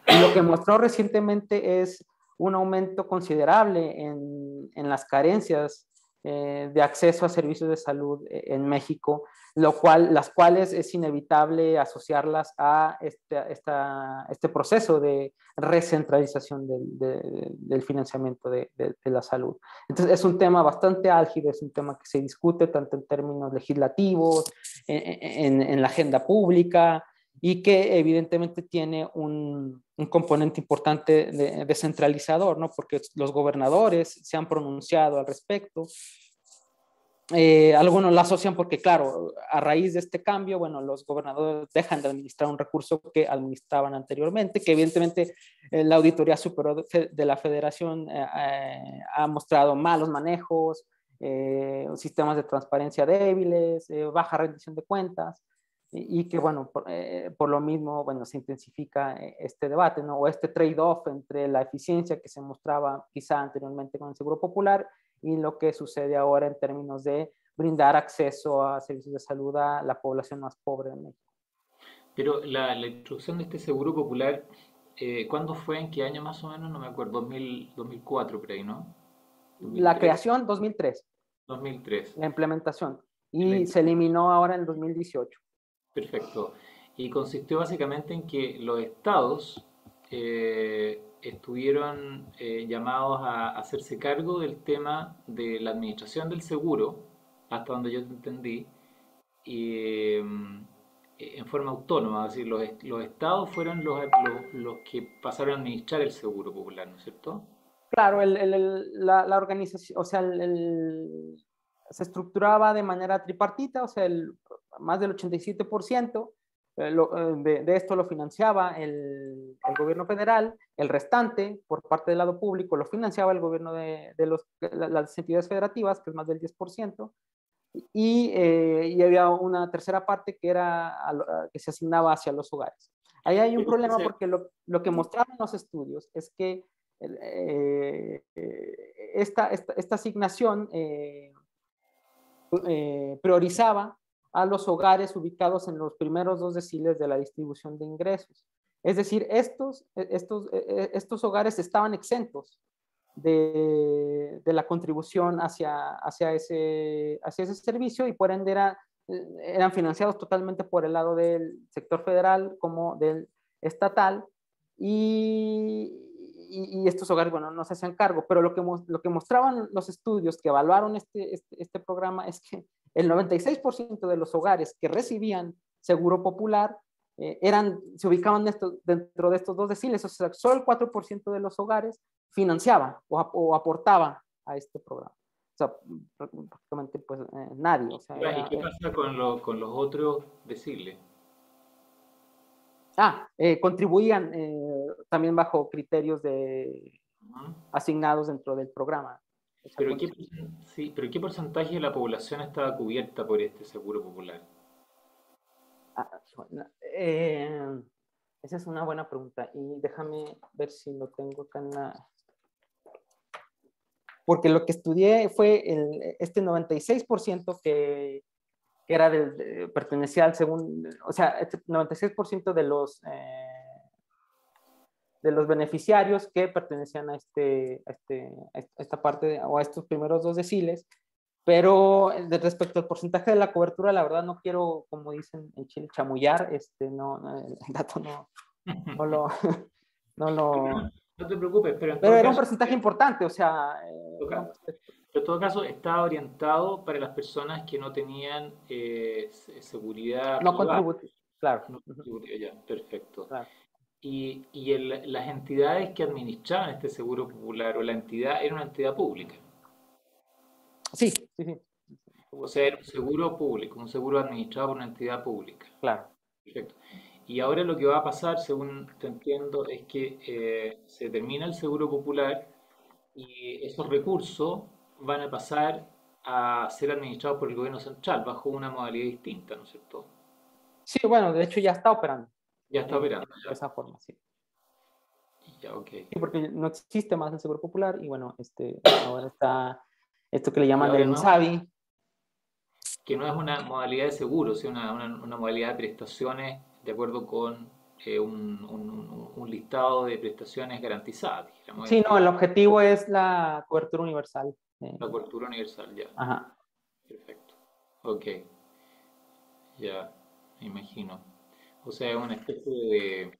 Speaker 1: Y lo que mostró recientemente es un aumento considerable en las carencias de acceso a servicios de salud en México, las cuales es inevitable asociarlas a este proceso de recentralización del financiamiento de la salud. Entonces es un tema bastante álgido, es un tema que se discute tanto en términos legislativos, en la agenda pública, y que evidentemente tiene un componente importante de descentralizador, ¿no? Porque los gobernadores se han pronunciado al respecto. Algunos la asocian porque, claro, a raíz de este cambio, bueno, los gobernadores dejan de administrar un recurso que administraban anteriormente, que evidentemente la Auditoría Superior de la Federación ha mostrado malos manejos, sistemas de transparencia débiles, baja rendición de cuentas, y que, bueno, por lo mismo, bueno, se intensifica este debate, ¿no? O este trade-off entre la eficiencia que se mostraba quizá anteriormente con el Seguro Popular y lo que sucede ahora en términos de brindar acceso a servicios de salud a la población más pobre de México.
Speaker 2: Pero la introducción de este seguro popular, ¿cuándo fue? ¿En qué año más o menos? No me acuerdo, 2004 por ahí, ¿no?
Speaker 1: La
Speaker 2: 2003,
Speaker 1: creación, 2003,
Speaker 2: 2003.
Speaker 1: la implementación,
Speaker 2: La
Speaker 1: y se
Speaker 2: implementación.
Speaker 1: eliminó ahora en 2018.
Speaker 2: Perfecto. Y consistió básicamente en que los estados estuvieron llamados a hacerse cargo del tema de la administración del seguro, hasta donde yo te entendí, y, en forma autónoma, es decir, los estados fueron los que pasaron a administrar el seguro popular, ¿no es cierto?
Speaker 1: Claro, la organización, o sea, se estructuraba de manera tripartita, o sea, más del 87% de esto lo financiaba el gobierno federal, el restante, por parte del lado público, lo financiaba el gobierno de las entidades federativas, que es más del 10%, y había una tercera parte que, que se asignaba hacia los hogares. Ahí hay un
Speaker 2: Pero
Speaker 1: problema
Speaker 2: ese-
Speaker 1: porque lo que mostraron los estudios es que esta asignación priorizaba a los hogares ubicados en los primeros dos deciles de la distribución de ingresos. Es decir, estos hogares estaban exentos de la contribución hacia ese servicio y por ende eran financiados totalmente por el lado del sector federal como del estatal y, y estos hogares, bueno, no se hacían cargo, pero lo que mostraban los estudios que evaluaron este programa es que el 96% de los hogares que recibían seguro popular se ubicaban dentro de estos dos deciles, o sea, solo el 4% de los hogares financiaba o aportaba a este programa. O sea, prácticamente pues nadie. O sea,
Speaker 2: ¿Y qué pasa con los otros deciles?
Speaker 1: contribuían también bajo criterios
Speaker 2: Ujú.
Speaker 1: asignados dentro del programa. O sea,
Speaker 2: Pero sí, pero ¿qué porcentaje de la población estaba cubierta por este seguro popular?
Speaker 1: bueno, eh, esa es una buena pregunta y déjame ver si lo tengo acá en la... Porque lo que estudié fue este 96% que era pertenecía al segundo, o sea, este 96% de los beneficiarios que pertenecían a esta parte o a estos primeros dos deciles, pero respecto al porcentaje de la cobertura, la verdad no quiero, como dicen en Chile, chamullar, el dato no lo, no
Speaker 2: Pero
Speaker 1: lo,
Speaker 2: no te preocupes,
Speaker 1: pero era un porcentaje importante, o sea, era un
Speaker 2: toca-
Speaker 1: porcentaje
Speaker 2: en todo caso está orientado para las personas que no tenían seguridad
Speaker 1: no
Speaker 2: privada.
Speaker 1: contributivo, claro,
Speaker 2: No contributiva, ya, perfecto.
Speaker 1: claro.
Speaker 2: Y las entidades que administraban este seguro popular o la entidad era una entidad pública.
Speaker 1: Sí, sí, sí.
Speaker 2: O sea, era un seguro público, un seguro administrado por una entidad pública.
Speaker 1: Claro.
Speaker 2: Perfecto. Y ahora lo que va a pasar, según te entiendo, es que se termina el seguro popular y esos recursos van a pasar a ser administrados por el gobierno central bajo una modalidad distinta, ¿no es cierto?
Speaker 1: Sí, bueno, de hecho ya está operando
Speaker 2: Ya está operando,
Speaker 1: de
Speaker 2: ya.
Speaker 1: esa forma, sí.
Speaker 2: Ya, ok.
Speaker 1: Sí, porque no existe más el Seguro Popular y bueno, ahora está esto que le
Speaker 2: Y
Speaker 1: llaman
Speaker 2: ahora
Speaker 1: el
Speaker 2: no,
Speaker 1: INSABI.
Speaker 2: que no es una modalidad de seguro, sino una modalidad de prestaciones de acuerdo con un listado de prestaciones garantizadas, dijéramos,
Speaker 1: Sí, no, el objetivo es la cobertura universal.
Speaker 2: la cobertura universal, ya.
Speaker 1: Ajá.
Speaker 2: Perfecto. Ok, ya, me imagino. O sea, es una especie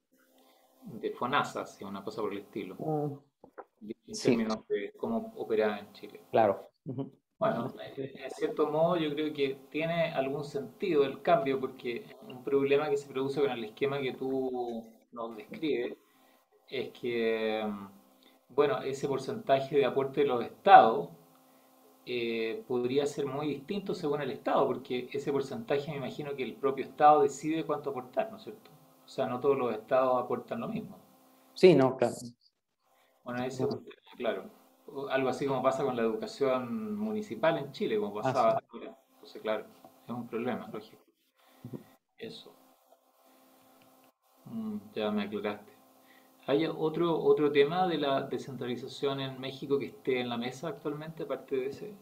Speaker 2: de FONASA, sí, una cosa por el estilo,
Speaker 1: Mm,
Speaker 2: en
Speaker 1: sí,
Speaker 2: términos de cómo operaba en Chile.
Speaker 1: claro. Ujú.
Speaker 2: Bueno, en cierto modo yo creo que tiene algún sentido el cambio porque un problema que se produce con el esquema que tú nos describes es que, bueno, ese porcentaje de aporte de los estados podría ser muy distinto según el estado, porque ese porcentaje me imagino que el propio estado decide cuánto aportar, ¿no es cierto? O sea, no todos los estados aportan lo mismo.
Speaker 1: Sí, no, claro.
Speaker 2: Bueno, ese es un tema, claro. Algo así como pasa con la educación municipal en Chile, como pasaba
Speaker 1: Así.
Speaker 2: hasta ahora. Entonces, claro, es un problema, lógico. Eso. Ya me aclaraste. ¿Hay otro tema de la descentralización en México que esté en la mesa actualmente, aparte de ese?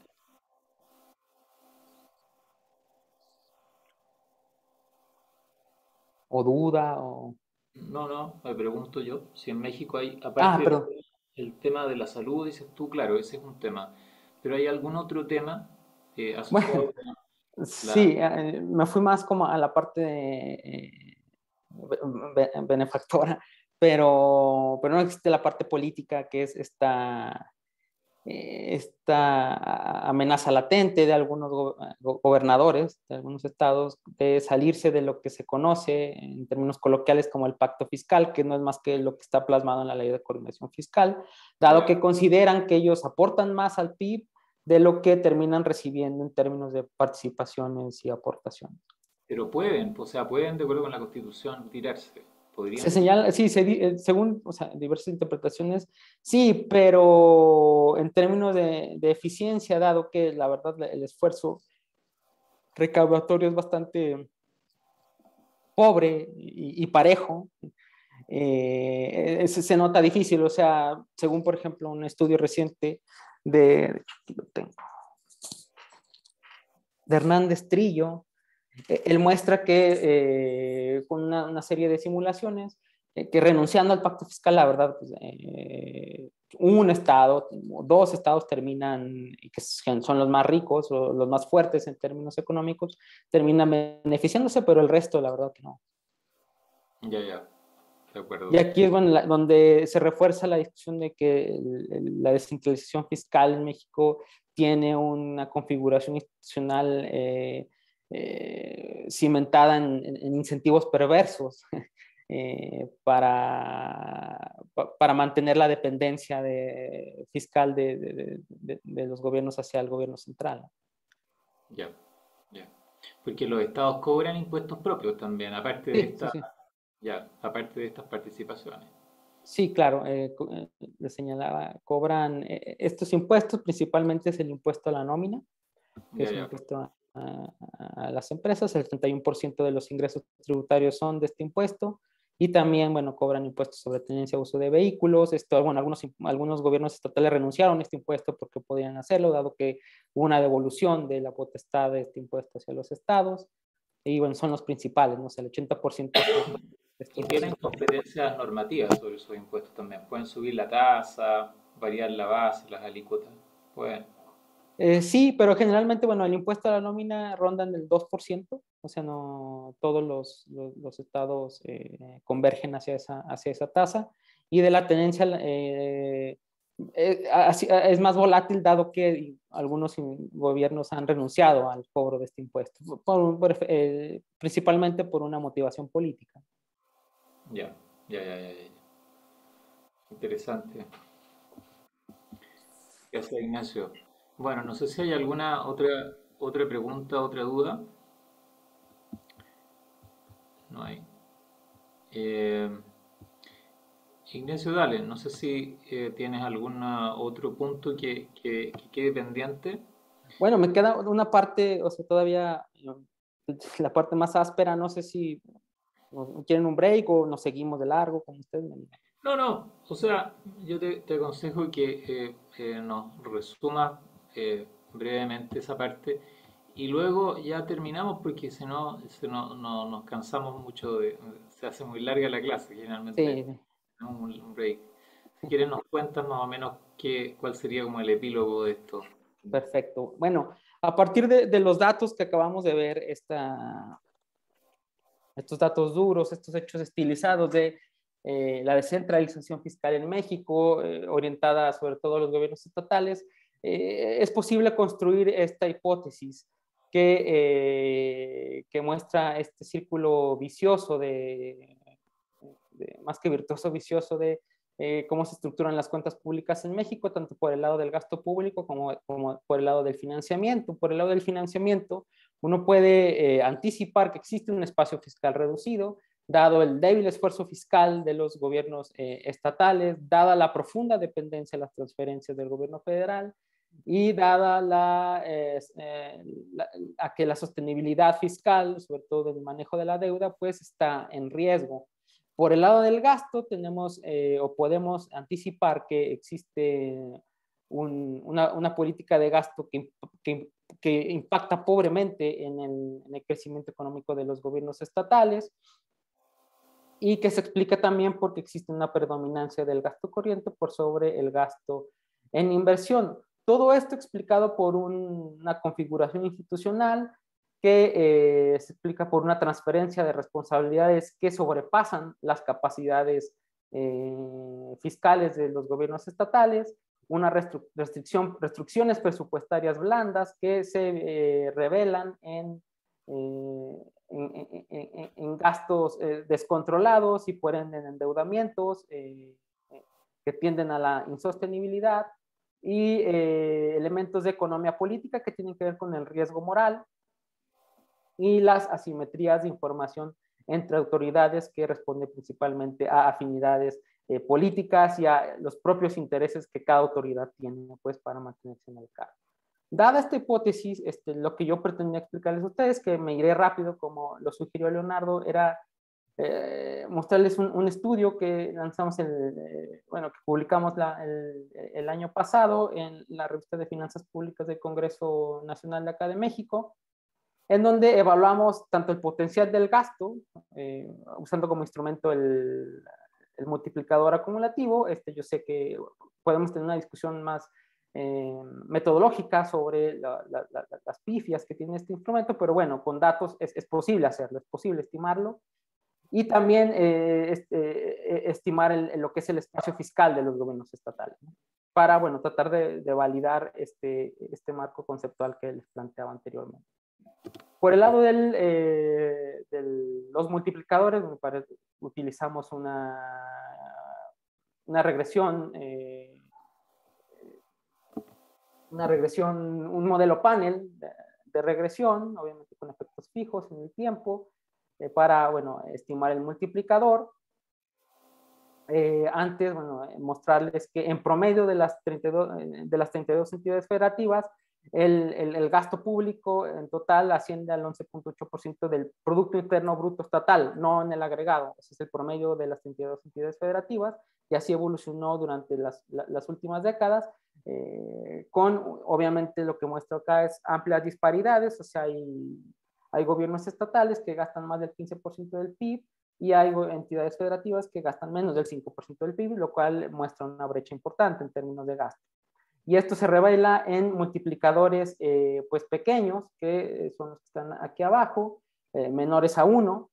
Speaker 1: O duda, o...
Speaker 2: No, no, me pregunto yo, si en México hay,
Speaker 1: Ah,
Speaker 2: aparte
Speaker 1: perdón.
Speaker 2: del tema de la salud, dices tú, claro, ese es un tema, pero ¿hay algún otro tema asociado
Speaker 1: Bueno,
Speaker 2: con la...
Speaker 1: sí, me fui más como a la parte de, benefactora, pero no existe la parte política, que es esta amenaza latente de algunos gobernadores de algunos estados de salirse de lo que se conoce en términos coloquiales como el pacto fiscal, que no es más que lo que está plasmado en la ley de coordinación fiscal, dado
Speaker 2: Ya,
Speaker 1: que consideran que ellos aportan más al PIB de lo que terminan recibiendo en términos de participaciones y aportaciones.
Speaker 2: pero pueden, o sea, pueden de acuerdo con la Constitución retirarse,
Speaker 1: Se
Speaker 2: podrían.
Speaker 1: señala, sí, según, o sea, diversas interpretaciones, sí, pero en términos de eficiencia, dado que la verdad el esfuerzo recaudatorio es bastante pobre y parejo, se nota difícil. O sea, según por ejemplo un estudio reciente aquí lo tengo, de Hernández Trillo, él muestra que con una serie de simulaciones, que renunciando al pacto fiscal, la verdad, pues, un estado, dos estados terminan, y que son los más ricos, o los más fuertes en términos económicos, terminan beneficiándose, pero el resto, la verdad que no.
Speaker 2: Ya, ya, de
Speaker 1: Y
Speaker 2: acuerdo.
Speaker 1: aquí es bueno, donde se refuerza la discusión de que la descentralización fiscal en México tiene una configuración institucional cimentada en incentivos perversos para mantener la dependencia fiscal de los gobiernos hacia el gobierno central.
Speaker 2: Ya, ya. Porque los estados cobran impuestos propios también, aparte de
Speaker 1: Sí, sí,
Speaker 2: esta,
Speaker 1: sí.
Speaker 2: ya, aparte de estas participaciones.
Speaker 1: Sí, claro, le señalaba, cobran estos impuestos, principalmente es el impuesto a la nómina, que
Speaker 2: Ya,
Speaker 1: es un
Speaker 2: ya.
Speaker 1: impuesto a las empresas. El 31% de los ingresos tributarios son de este impuesto, y también, bueno, cobran impuestos sobre tenencia e uso de vehículos. Esto, bueno, algunos gobiernos estatales renunciaron a este impuesto porque podían hacerlo, dado que hubo una devolución de la potestad de este impuesto hacia los estados, y bueno, son los principales, ¿no? O sea, el 80% son
Speaker 2: Y
Speaker 1: estos dos
Speaker 2: tienen
Speaker 1: impuestos.
Speaker 2: competencias normativas sobre esos impuestos también. Pueden subir la tasa, variar la base, las alícuotas. Pueden.
Speaker 1: Sí, pero generalmente, bueno, el impuesto a la nómina ronda en el 2%. O sea, no todos los estados convergen hacia esa tasa, y de la tenencia es más volátil, dado que algunos gobiernos han renunciado al cobro de este impuesto, principalmente por una motivación política.
Speaker 2: Ya, ya, ya, ya, ya. Interesante. Gracias, Ignacio. Bueno, no sé si hay alguna otra pregunta, otra duda. No hay. Eh, Ignacio, dale, no sé si tienes algún otro punto que quede pendiente.
Speaker 1: Bueno, me queda una parte, o sea, todavía la parte más áspera. No sé si quieren un break o nos seguimos de largo, como ustedes me digan.
Speaker 2: No, no, o sea, yo te aconsejo que nos resumas brevemente esa parte y luego ya terminamos porque si no, nos cansamos mucho se hace muy larga la clase, generalmente
Speaker 1: Sí,
Speaker 2: tenemos un break. Si quieres nos cuentas más o menos cuál sería como el epílogo de esto.
Speaker 1: perfecto. Bueno, a partir de los datos que acabamos de ver, estos datos duros, estos hechos estilizados de la descentralización fiscal en México, orientada sobre todo a los gobiernos estatales, es posible construir esta hipótesis que muestra este círculo vicioso más que virtuoso, vicioso de cómo se estructuran las cuentas públicas en México, tanto por el lado del gasto público como por el lado del financiamiento. Por el lado del financiamiento, uno puede anticipar que existe un espacio fiscal reducido, dado el débil esfuerzo fiscal de los gobiernos estatales, dada la profunda dependencia de las transferencias del gobierno federal y dada a que la sostenibilidad fiscal, sobre todo del manejo de la deuda, pues está en riesgo. Por el lado del gasto tenemos o podemos anticipar que existe una política de gasto que impacta pobremente en el crecimiento económico de los gobiernos estatales y que se explica también porque existe una predominancia del gasto corriente por sobre el gasto en inversión. Todo esto explicado por una configuración institucional que se explica por una transferencia de responsabilidades que sobrepasan las capacidades fiscales de los gobiernos estatales, una restricciones presupuestarias blandas que se revelan en gastos descontrolados y por ende en endeudamientos que tienden a la insostenibilidad y elementos de economía política que tienen que ver con el riesgo moral y las asimetrías de información entre autoridades que responden principalmente a afinidades políticas y a los propios intereses que cada autoridad tiene pues, para mantenerse en el cargo. Dada esta hipótesis, lo que yo pretendía explicarles a ustedes, que me iré rápido como lo sugirió Leonardo, era mostrarles un estudio que lanzamos, que publicamos el año pasado en la revista de Finanzas Públicas del Congreso Nacional de acá de México, en donde evaluamos tanto el potencial del gasto, usando como instrumento el multiplicador acumulativo. Yo sé que podemos tener una discusión más metodológica sobre las pifias que tiene este instrumento, pero bueno, con datos es posible hacerlo, es posible estimarlo. Y también estimar lo que es el espacio fiscal de los gobiernos estatales, ¿no? Para, bueno, tratar de validar este marco conceptual que les planteaba anteriormente. Por el lado de los multiplicadores, utilizamos una regresión, un modelo panel de regresión, obviamente con efectos fijos en el tiempo, para, bueno, estimar el multiplicador. Antes, bueno, mostrarles que en promedio de las 32 entidades federativas, el gasto público en total asciende al 11.8% del Producto Interno Bruto Estatal, no en el agregado. Ese es el promedio de las 32 entidades federativas, y así evolucionó durante las últimas décadas, con, obviamente, lo que muestro acá es amplias disparidades. O sea, hay gobiernos estatales que gastan más del 15% del PIB, y hay entidades federativas que gastan menos del 5% del PIB, lo cual muestra una brecha importante en términos de gasto. Y esto se revela en multiplicadores pues pequeños, que son los que están aquí abajo, menores a 1.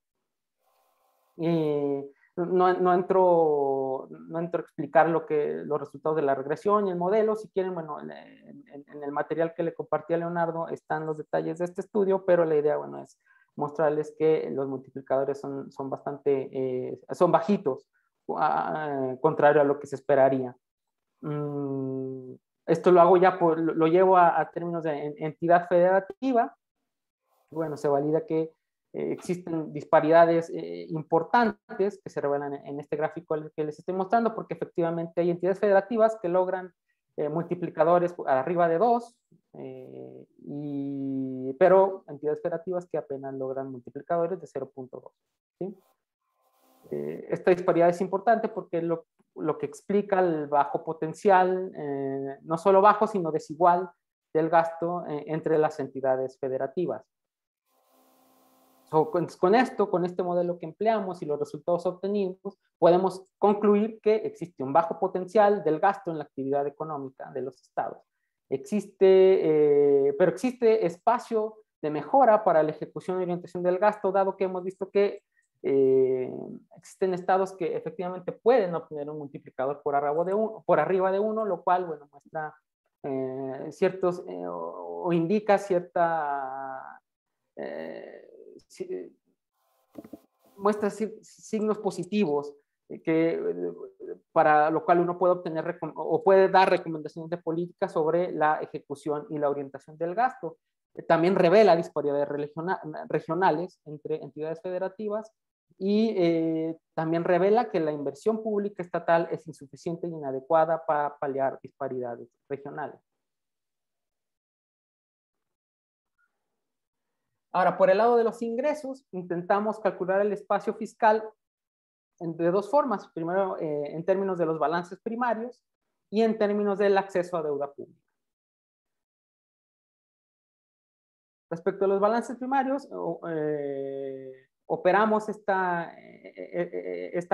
Speaker 1: No entro a explicar los resultados de la regresión y el modelo. Si quieren, bueno, en el material que le compartí a Leonardo están los detalles de este estudio, pero la idea, bueno, es mostrarles que los multiplicadores son bajitos, contrario a lo que se esperaría. Esto lo hago ya, lo llevo a términos de entidad federativa. Bueno, se valida que existen disparidades importantes que se revelan en este gráfico que les estoy mostrando, porque efectivamente hay entidades federativas que logran multiplicadores arriba de 2, pero entidades federativas que apenas logran multiplicadores de 0.2. ¿Sí? Esta disparidad es importante porque lo que explica el bajo potencial, no solo bajo, sino desigual del gasto entre las entidades federativas. Con este modelo que empleamos y los resultados obtenidos, podemos concluir que existe un bajo potencial del gasto en la actividad económica de los estados. Pero existe espacio de mejora para la ejecución y orientación del gasto, dado que hemos visto que existen estados que efectivamente pueden obtener un multiplicador por arriba de 1, lo cual, bueno, muestra o indica cierta, muestra signos positivos para lo cual uno puede obtener o puede dar recomendaciones de política sobre la ejecución y la orientación del gasto. También revela disparidades regionales entre entidades federativas y también revela que la inversión pública estatal es insuficiente e inadecuada para paliar disparidades regionales. Ahora, por el lado de los ingresos, intentamos calcular el espacio fiscal de dos formas. Primero, en términos de los balances primarios y en términos del acceso a deuda pública. Respecto a los balances primarios, operamos esta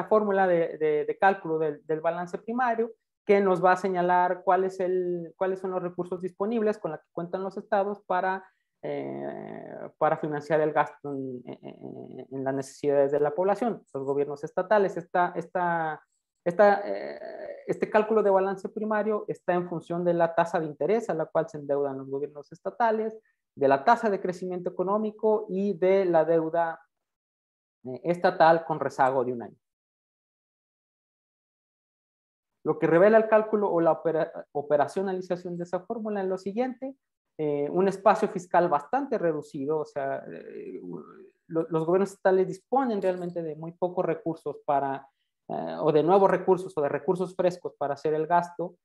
Speaker 1: fórmula de cálculo del balance primario que nos va a señalar cuáles son los recursos disponibles con los que cuentan los estados para financiar el gasto en las necesidades de la población, los gobiernos estatales. Este cálculo de balance primario está en función de la tasa de interés a la cual se endeudan los gobiernos estatales, de la tasa de crecimiento económico y de la deuda estatal con rezago de un año. Lo que revela el cálculo o la operacionalización de esa fórmula es lo siguiente: un espacio fiscal bastante reducido, o sea, los gobiernos estatales disponen realmente de muy pocos recursos o de nuevos recursos o de recursos frescos para hacer el gasto,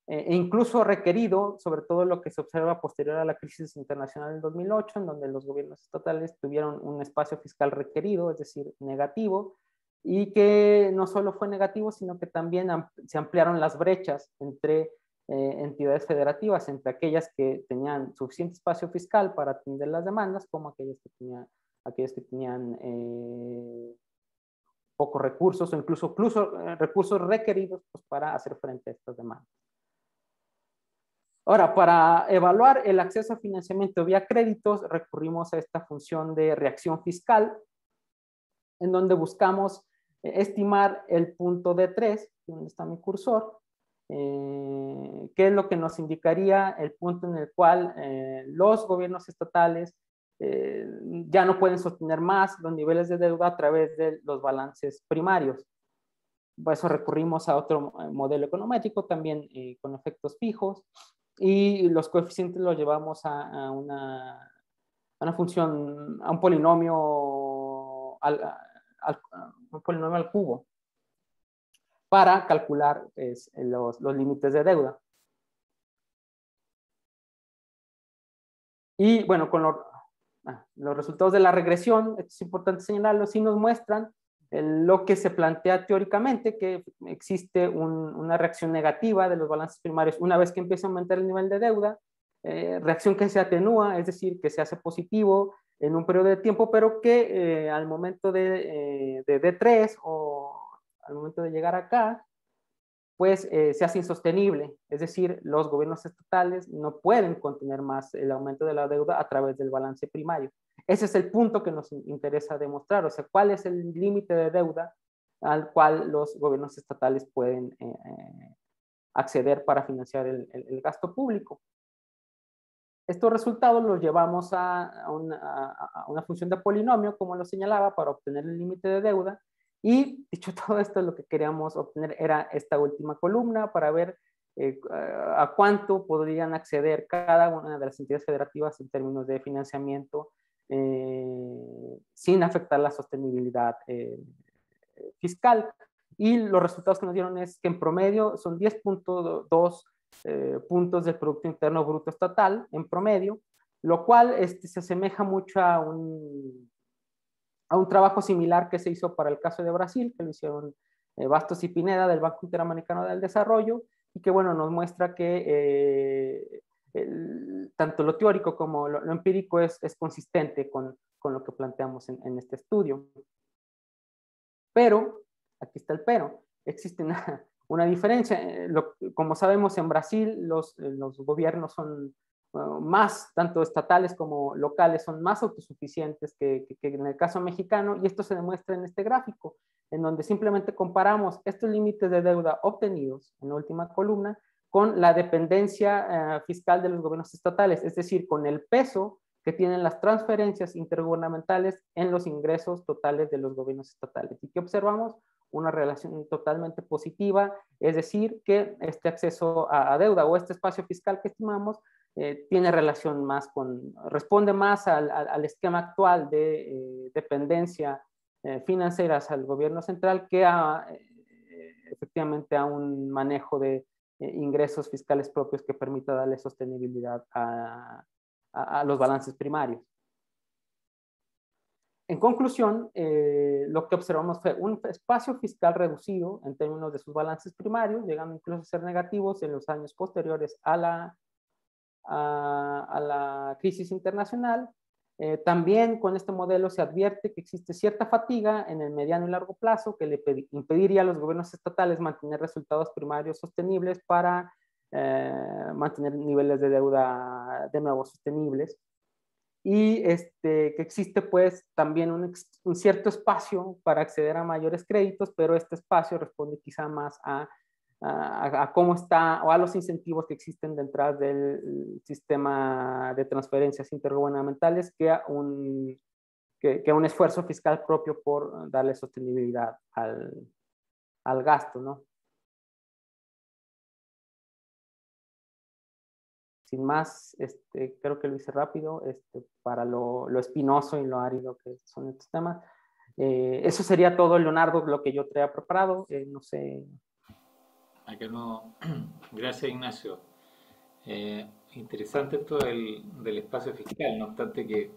Speaker 1: e incluso requerido, sobre todo lo que se observa posterior a la crisis internacional del 2008, en donde los gobiernos estatales tuvieron un espacio fiscal requerido, es decir, negativo, y que no solo fue negativo, sino que también se ampliaron las brechas entre entidades federativas, entre aquellas que tenían suficiente espacio fiscal para atender las demandas, como aquellas que tenían pocos recursos o incluso recursos requeridos pues, para hacer frente a estas demandas. Ahora, para evaluar el acceso a financiamiento vía créditos, recurrimos a esta función de reacción fiscal, en donde buscamos estimar el punto D3, donde está mi cursor, que es lo que nos indicaría el punto en el cual los gobiernos estatales ya no pueden sostener más los niveles de deuda a través de los balances primarios. Por eso recurrimos a otro modelo econométrico, también con efectos fijos, y los coeficientes los llevamos a una función, a un polinomio al cubo para calcular los límites de deuda. Y bueno, con los resultados de la regresión, es importante señalarlo, sí nos muestran lo que se plantea teóricamente, que existe una reacción negativa de los balances primarios una vez que empieza a aumentar el nivel de deuda, reacción que se atenúa, es decir, que se hace positivo en un periodo de tiempo, pero que al momento de D3 o al momento de llegar acá, pues se hace insostenible, es decir, los gobiernos estatales no pueden contener más el aumento de la deuda a través del balance primario. Ese es el punto que nos interesa demostrar, o sea, cuál es el límite de deuda al cual los gobiernos estatales pueden acceder para financiar el gasto público. Estos resultados los llevamos a una función de polinomio, como lo señalaba, para obtener el límite de deuda. Y dicho todo esto, lo que queríamos obtener era esta última columna para ver a cuánto podrían acceder cada una de las entidades federativas en términos de financiamiento sin afectar la sostenibilidad fiscal. Y los resultados que nos dieron es que en promedio son 10.2 puntos del Producto Interno Bruto Estatal en promedio, lo cual se asemeja mucho a un trabajo similar que se hizo para el caso de Brasil, que lo hicieron Bastos y Pineda del Banco Interamericano del Desarrollo, y que bueno, nos muestra que tanto lo teórico como lo empírico es consistente con lo que planteamos en este estudio. Pero, aquí está el pero, existe una diferencia. Como sabemos, en Brasil los gobiernos son más, tanto estatales como locales, son más autosuficientes que en el caso mexicano, y esto se demuestra en este gráfico, en donde simplemente comparamos estos límites de deuda obtenidos en la última columna con la dependencia fiscal de los gobiernos estatales, es decir, con el peso que tienen las transferencias intergubernamentales en los ingresos totales de los gobiernos estatales. ¿Y qué observamos? Una relación totalmente positiva, es decir, que este acceso a deuda o este espacio fiscal que estimamos tiene relación más responde más al esquema actual de dependencia financieras al gobierno central que efectivamente a un manejo de ingresos fiscales propios que permita darle sostenibilidad a los balances primarios. En conclusión, lo que observamos fue un espacio fiscal reducido en términos de sus balances primarios, llegando incluso a ser negativos en los años posteriores a la crisis internacional. También con este modelo se advierte que existe cierta fatiga en el mediano y largo plazo que le impediría a los gobiernos estatales mantener resultados primarios sostenibles para mantener niveles de deuda de nuevo sostenibles. Y que existe pues también un cierto espacio para acceder a mayores créditos, pero este espacio responde quizá más a cómo está o a los incentivos que existen detrás del sistema de transferencias intergubernamentales que a un esfuerzo fiscal propio por darle sostenibilidad al gasto, ¿no? Sin más, creo que lo hice rápido para lo espinoso y lo árido que son estos temas. Eso sería todo, Leonardo, lo que yo traía preparado. No sé.
Speaker 2: Acá no. Gracias, Ignacio. Interesante esto del espacio fiscal, no obstante que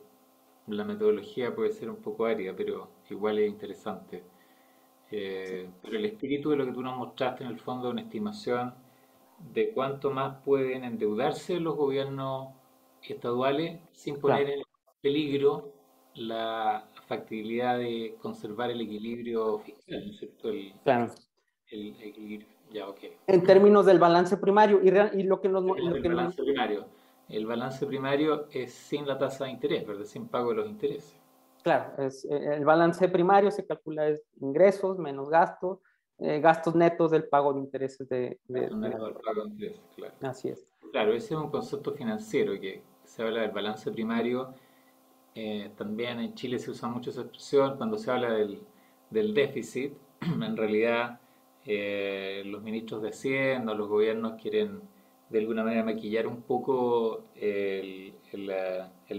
Speaker 2: la metodología puede ser un poco árida, pero igual es interesante. Pero el espíritu de lo que tú nos mostraste en el fondo es una estimación de cuánto más pueden endeudarse los gobiernos estaduales sin poner
Speaker 1: Claro.
Speaker 2: en peligro la factibilidad de conservar el equilibrio fiscal, ¿no es cierto?
Speaker 1: Claro.
Speaker 2: El equilibrio, ya, ok.
Speaker 1: En términos del balance primario y lo que nos...
Speaker 2: El balance primario es sin la tasa de interés, ¿verdad? Sin pago de los intereses.
Speaker 1: Claro, el balance primario se calcula es ingresos menos gastos, gastos netos del pago de intereses
Speaker 2: Gastos netos del pago de intereses, claro.
Speaker 1: Así es.
Speaker 2: Claro, ese es un concepto financiero que se habla del balance primario. También en Chile se usa mucho esa expresión cuando se habla del déficit. En realidad, los ministros de Hacienda, los gobiernos quieren de alguna manera maquillar un poco el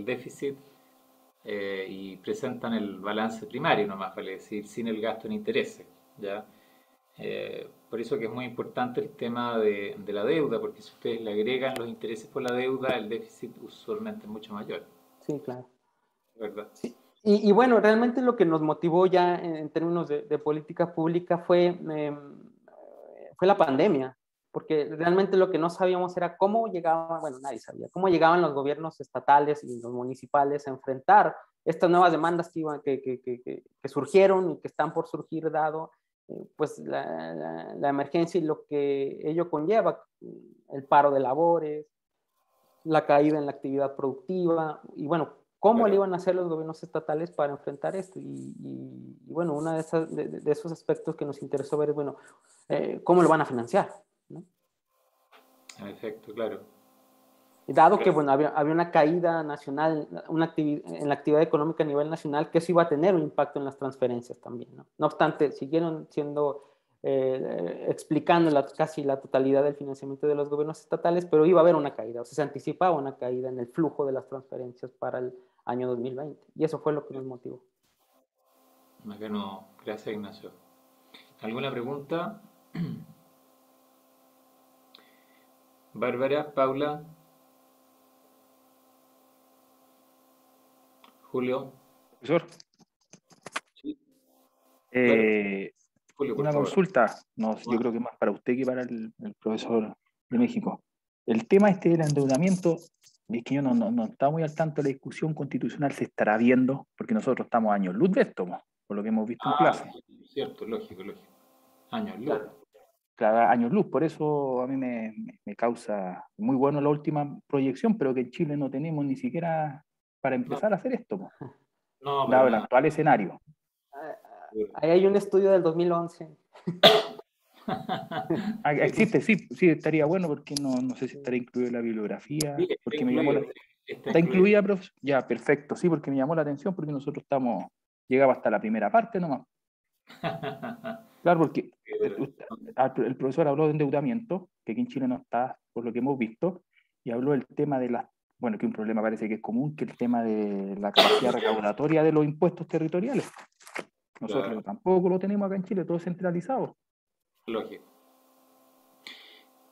Speaker 2: déficit y presentan el balance primario, nomás vale decir, sin el gasto en intereses, ¿ya? Por eso que es muy importante el tema de la deuda, porque si ustedes le agregan los intereses por la deuda, el déficit usualmente es mucho mayor.
Speaker 1: Sí, claro.
Speaker 2: ¿Verdad?
Speaker 1: Sí. Y bueno, realmente lo que nos motivó ya en términos de política pública fue la pandemia, porque realmente lo que no sabíamos era cómo llegaban, bueno, nadie sabía, cómo llegaban los gobiernos estatales y los municipales a enfrentar estas nuevas demandas que surgieron y que están por surgir dado pues la emergencia y lo que ello conlleva, el paro de labores, la caída en la actividad productiva, y bueno, ¿cómo le iban a hacer los gobiernos estatales para enfrentar esto? Y bueno, uno de esos aspectos que nos interesó ver es, bueno, ¿cómo lo van a financiar? ¿No?
Speaker 2: En efecto, claro.
Speaker 1: Dado que, bueno, había una caída nacional, en la actividad económica a nivel nacional, que eso iba a tener un impacto en las transferencias también, ¿no? No obstante, siguieron siendo, explicando casi la totalidad del financiamiento de los gobiernos estatales, pero iba a haber una caída, o sea, se anticipaba una caída en el flujo de las transferencias para el año 2020, y eso fue lo que nos motivó.
Speaker 2: Bueno, gracias, Ignacio. ¿Alguna pregunta? Bárbara, Paula, Julio.
Speaker 4: Profesor,
Speaker 2: Sí, claro. Julio, por
Speaker 4: una
Speaker 2: favor.
Speaker 4: consulta, no, yo creo que más para usted que para el profesor de México. El tema del endeudamiento, es que yo no estaba muy al tanto de la discusión constitucional, se estará viendo, porque nosotros estamos a años luz de esto, por lo que hemos visto en clase.
Speaker 2: Cierto, lógico. Años luz.
Speaker 4: Claro. Cada años luz, por eso a mí me causa muy bueno la última proyección, pero que en Chile no tenemos ni siquiera para empezar a hacer esto,
Speaker 2: No,
Speaker 4: dado el actual escenario.
Speaker 1: Ahí hay un estudio del 2011.
Speaker 2: Sí,
Speaker 4: Existe, sí, sí, estaría bueno porque no sé si estará incluido en la bibliografía,
Speaker 2: sí, está
Speaker 4: porque me llamó
Speaker 2: incluido,
Speaker 4: la...
Speaker 2: sí, está
Speaker 4: ¿Está
Speaker 2: incluido.
Speaker 4: incluida, profesor? Ya, perfecto, sí, porque me llamó la atención porque nosotros llegamos hasta la primera parte nomás. Claro, porque
Speaker 2: Sí, pero
Speaker 4: el profesor habló de endeudamiento, que aquí en Chile no está, por lo que hemos visto, y habló del tema de bueno, que un problema parece que es común, que el tema de la capacidad recaudatoria de los impuestos territoriales.
Speaker 2: claro,
Speaker 4: Nosotros tampoco lo tenemos acá en Chile, todo centralizado.
Speaker 2: lógico.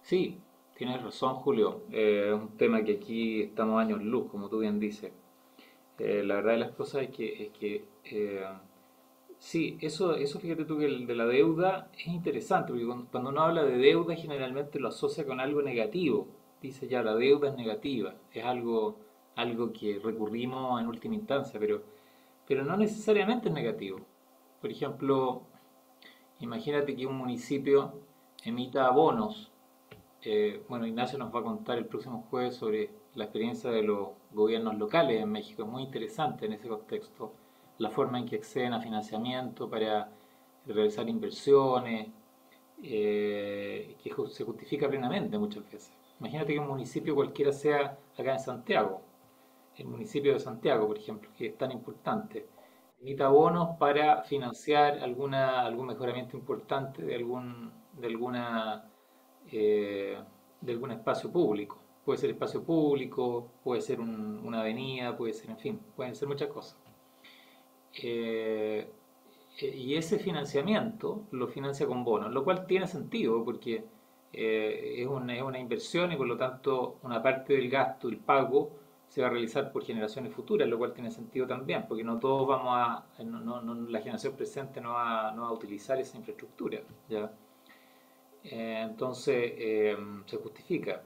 Speaker 2: Sí, tienes razón, Julio. Es un tema que aquí estamos años luz, como tú bien dices. La verdad de las cosas es que sí, eso fíjate tú que el de la deuda es interesante, porque cuando uno habla de deuda generalmente lo asocia con algo negativo. Dice ya, la deuda es negativa, es algo que recurrimos en última instancia, pero no necesariamente es negativo. Por ejemplo, imagínate que un municipio emita bonos. Bueno, Ignacio nos va a contar el próximo jueves sobre la experiencia de los gobiernos locales en México. Es muy interesante en ese contexto la forma en que acceden a financiamiento para realizar inversiones, que se justifica plenamente muchas veces. Imagínate que un municipio cualquiera sea acá en Santiago, el municipio de Santiago, por ejemplo, que es tan importante, emita bonos para financiar algún mejoramiento importante de eh, de algún espacio público. Puede ser espacio público, puede ser una avenida, puede ser, en fin, pueden ser muchas cosas. Eh, y ese financiamiento lo financia con bonos, lo cual tiene sentido porque es una inversión y por lo tanto una parte del gasto, el pago, se va a realizar por generaciones futuras, lo cual tiene sentido también, porque no todos vamos a, la generación presente no va a utilizar esa infraestructura, ¿ya? Entonces se justifica.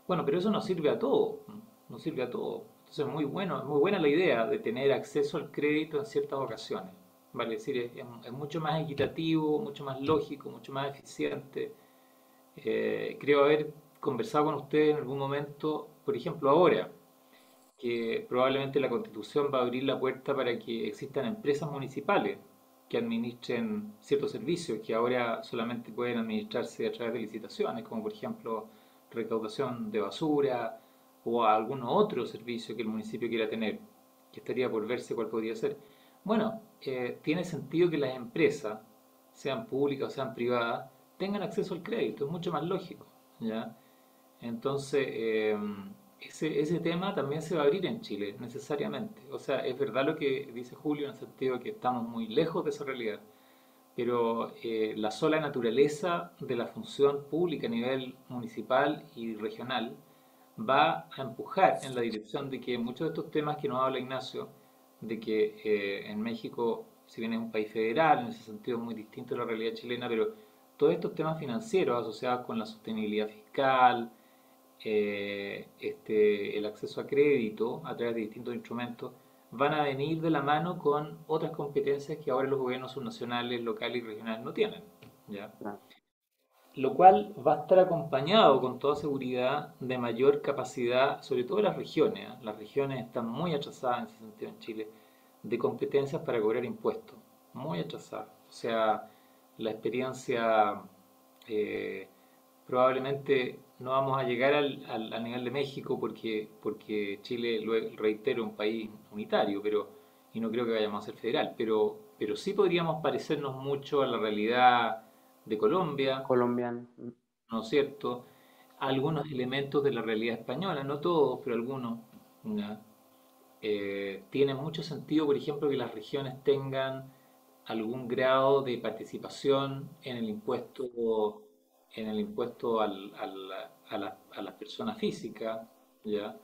Speaker 2: Bueno, pero eso no sirve a todo, no sirve a todo. Entonces muy buena la idea de tener acceso al crédito en ciertas ocasiones. Vale, es decir, es mucho más equitativo, mucho más lógico, mucho más eficiente. Creo haber conversado con ustedes en algún momento, por ejemplo ahora, que probablemente la Constitución va a abrir la puerta para que existan empresas municipales que administren ciertos servicios que ahora solamente pueden administrarse a través de licitaciones, como por ejemplo recaudación de basura o algún otro servicio que el municipio quiera tener, que estaría por verse cuál podría ser. Bueno, tiene sentido que las empresas, sean públicas o sean privadas, tengan acceso al crédito, es mucho más lógico, ¿ya? Entonces, ese tema también se va a abrir en Chile, necesariamente. O sea, es verdad lo que dice Julio en el sentido de que estamos muy lejos de esa realidad, pero la sola naturaleza de la función pública a nivel municipal y regional va a empujar en la dirección de que muchos de estos temas que nos habla Ignacio, de que en México, si bien es un país federal, en ese sentido es muy distinto a la realidad chilena, pero todos estos temas financieros asociados con la sostenibilidad fiscal, el acceso a crédito a través de distintos instrumentos, van a venir de la mano con otras competencias que ahora los gobiernos subnacionales, locales y regionales no tienen, ¿ya? Lo cual va a estar acompañado con toda seguridad de mayor capacidad, sobre todo en las regiones. ¿Eh? Las regiones están muy atrasadas en ese sentido en Chile, de competencias para cobrar impuestos, muy atrasadas. O sea, la experiencia eh, probablemente no vamos a llegar al nivel de México porque Chile, lo reitero, es un país unitario, y no creo que vayamos a ser federal, pero sí podríamos parecernos mucho a la realidad de Colombia,
Speaker 1: Colombiano.
Speaker 2: ¿no es cierto? Algunos elementos de la realidad española, no todos, pero algunos. ¿Ya? Tiene mucho sentido, por ejemplo, que las regiones tengan algún grado de participación en el impuesto a las personas físicas, ¿ya?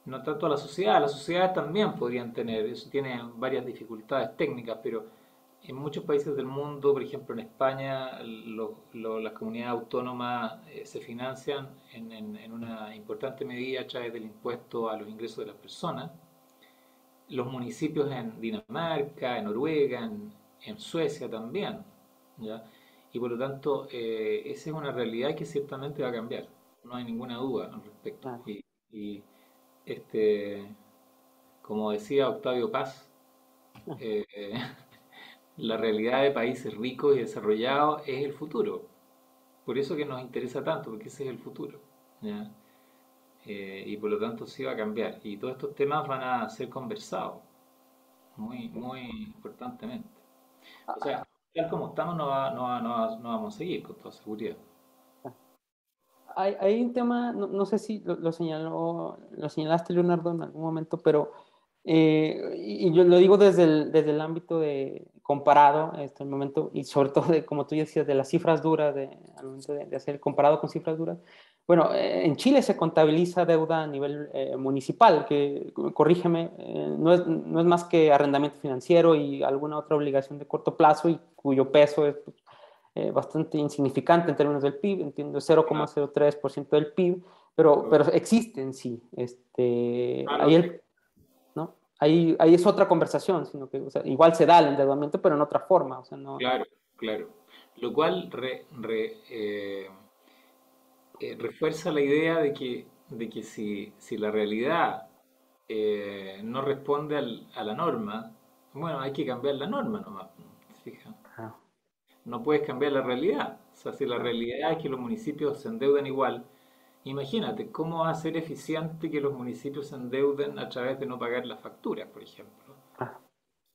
Speaker 2: No tanto a la sociedad, las sociedades también podrían tener, eso tiene varias dificultades técnicas, pero en muchos países del mundo, por ejemplo en España, las comunidades autónomas se financian en una importante medida a través del impuesto a los ingresos de las personas. Los municipios en Dinamarca, en Noruega, en Suecia también, ¿ya? Y por lo tanto, esa es una realidad que ciertamente va a cambiar, no hay ninguna duda al respecto.
Speaker 1: Claro.
Speaker 2: Y este, como decía Octavio Paz, eh, la realidad de países ricos y desarrollados es el futuro. por eso que nos interesa tanto, porque ese es el futuro, ¿ya? Y por lo tanto sí va a cambiar. Y todos estos temas van a ser conversados muy, muy importantemente. O sea, tal como estamos no vamos a seguir con toda seguridad.
Speaker 1: Hay un tema, no sé si lo señalaste, Leonardo, en algún momento, pero y yo lo digo desde el ámbito de comparado el momento, y sobre todo, como tú decías, de las cifras duras, al momento de hacer el comparado con cifras duras. Bueno, en Chile se contabiliza deuda a nivel municipal, que, corrígeme, no es más que arrendamiento financiero y alguna otra obligación de corto plazo y cuyo peso es pues, bastante insignificante en términos del PIB, entiendo, 0,03% del PIB, pero existe en sí.
Speaker 2: Ah, no sé.
Speaker 1: ¿No? Ahí es otra conversación, sino que o sea, igual se da el endeudamiento, pero en otra forma. O sea, no,
Speaker 2: Claro, claro. Lo cual refuerza la idea de que si la realidad no responde a la norma, bueno, hay que cambiar la norma nomás, ¿se fija?
Speaker 1: ah,
Speaker 2: No puedes cambiar la realidad. O sea, si la
Speaker 1: ah,
Speaker 2: realidad es que los municipios se endeudan igual, imagínate cómo va a ser eficiente que los municipios se endeuden a través de no pagar las facturas, por ejemplo.
Speaker 1: ah,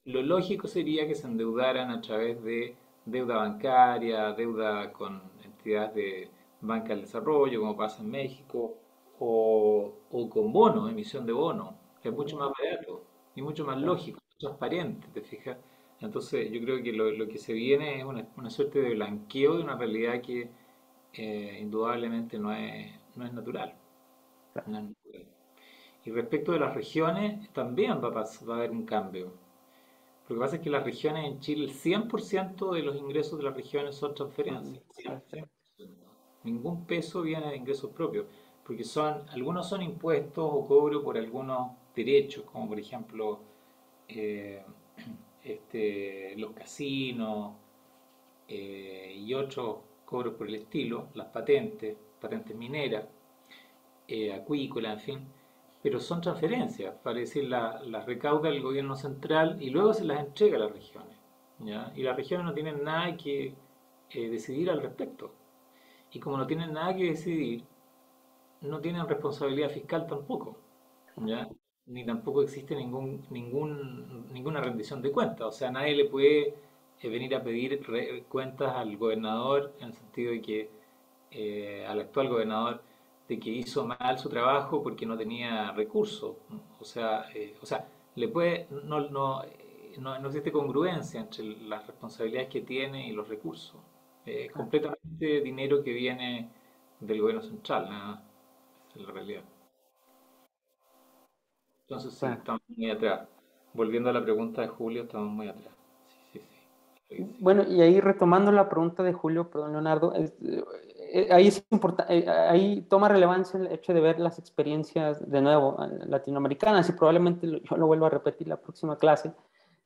Speaker 2: Lo lógico sería que se endeudaran a través de deuda bancaria, deuda con entidades de banca del desarrollo, como pasa en México, o con bonos, emisión de bonos. Es mucho más barato y mucho más
Speaker 1: ah,
Speaker 2: lógico, transparente, ¿te fijas? Entonces yo creo que lo que se viene es una suerte de blanqueo de una realidad que indudablemente no es natural. No es natural. Y respecto de las regiones, también va a haber un cambio. Lo que pasa es que las regiones en Chile, el 100% de los ingresos de las regiones son transferencias. 100%. Ningún peso viene de ingresos propios, porque algunos son impuestos o cobro por algunos derechos, como por ejemplo eh, los casinos y otros cobros por el estilo, las patentes mineras, acuícolas, en fin, pero son transferencias, para decir, las recauda el gobierno central y luego se las entrega a las regiones, ¿ya? Y las regiones no tienen nada que decidir al respecto. Y como no tienen nada que decidir, no tienen responsabilidad fiscal tampoco, ¿ya? Ni tampoco existe ninguna rendición de cuentas. O sea, nadie le puede venir a pedir cuentas al gobernador en el sentido de que al actual gobernador de que hizo mal su trabajo porque no tenía recursos. ¿No? O sea, le puede, no existe congruencia entre las responsabilidades que tiene y los recursos. Es
Speaker 1: ah,
Speaker 2: completamente dinero que viene del gobierno central, nada más. Esa es la realidad. Entonces sí,
Speaker 1: claro.
Speaker 2: estamos muy atrás. Volviendo a la pregunta de Julio, estamos muy atrás. Sí, sí, sí. Creo que sí.
Speaker 1: Bueno, y ahí retomando la pregunta de Julio, perdón, Leonardo, ahí es importante, ahí toma relevancia el hecho de ver las experiencias de nuevo latinoamericanas y probablemente yo lo vuelvo a repetir la próxima clase,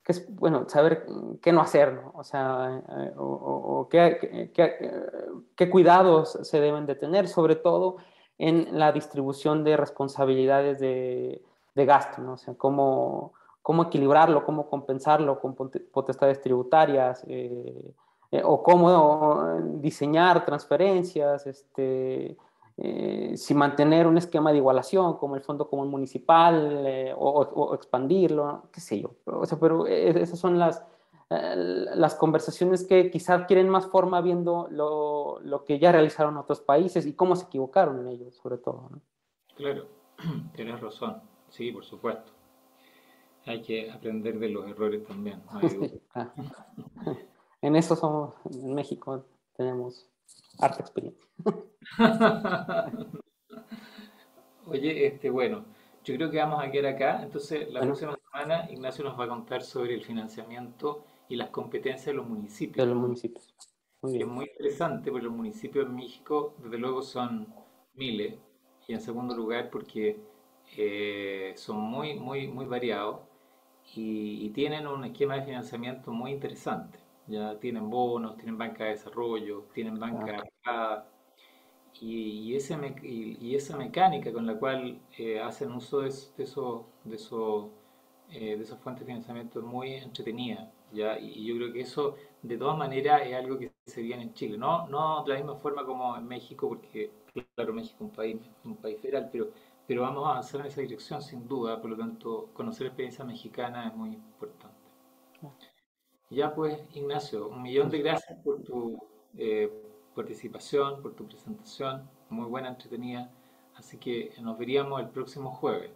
Speaker 1: que es, bueno, saber qué no hacer, ¿no? O sea, o qué cuidados se deben de tener, sobre todo en la distribución de responsabilidades de gasto, ¿no? O sea, cómo equilibrarlo, cómo compensarlo con potestades tributarias, o cómo diseñar transferencias, si mantener un esquema de igualación como el Fondo Común Municipal, o expandirlo, ¿no? Qué sé yo. O sea, pero esas son las conversaciones que quizás quieren más forma viendo lo que ya realizaron otros países y cómo se equivocaron en ellos, sobre todo, ¿no?
Speaker 2: Claro, tienes razón. Sí, por supuesto. Hay que aprender de los errores también, no hay duda.
Speaker 1: Sí, ah. En eso somos, en México tenemos harta experiencia.
Speaker 2: Oye, bueno, yo creo que vamos a quedar acá. Entonces, la
Speaker 1: Bueno,
Speaker 2: próxima semana Ignacio nos va a contar sobre el financiamiento y las competencias de los
Speaker 1: de
Speaker 2: municipios,
Speaker 1: los municipios. Muy
Speaker 2: que es
Speaker 1: bien.
Speaker 2: muy interesante porque los municipios en México, desde luego, son miles, y en segundo lugar porque son muy, muy, muy variados y tienen un esquema de financiamiento muy interesante. Ya tienen bonos, tienen banca de desarrollo, tienen
Speaker 1: Ah,
Speaker 2: banca privada, y esa mecánica con la cual hacen uso de esas fuentes de financiamiento es muy entretenida, ¿ya? Y yo creo que eso de todas maneras es algo que se viene en Chile. No de la misma forma como en México, porque claro, México es un país federal, pero vamos a avanzar en esa dirección sin duda, por lo tanto, conocer la experiencia mexicana es muy importante. Ya pues, Ignacio, un millón de gracias por tu eh, participación, por tu presentación, muy buena, entretenida. Así que nos veríamos el próximo jueves.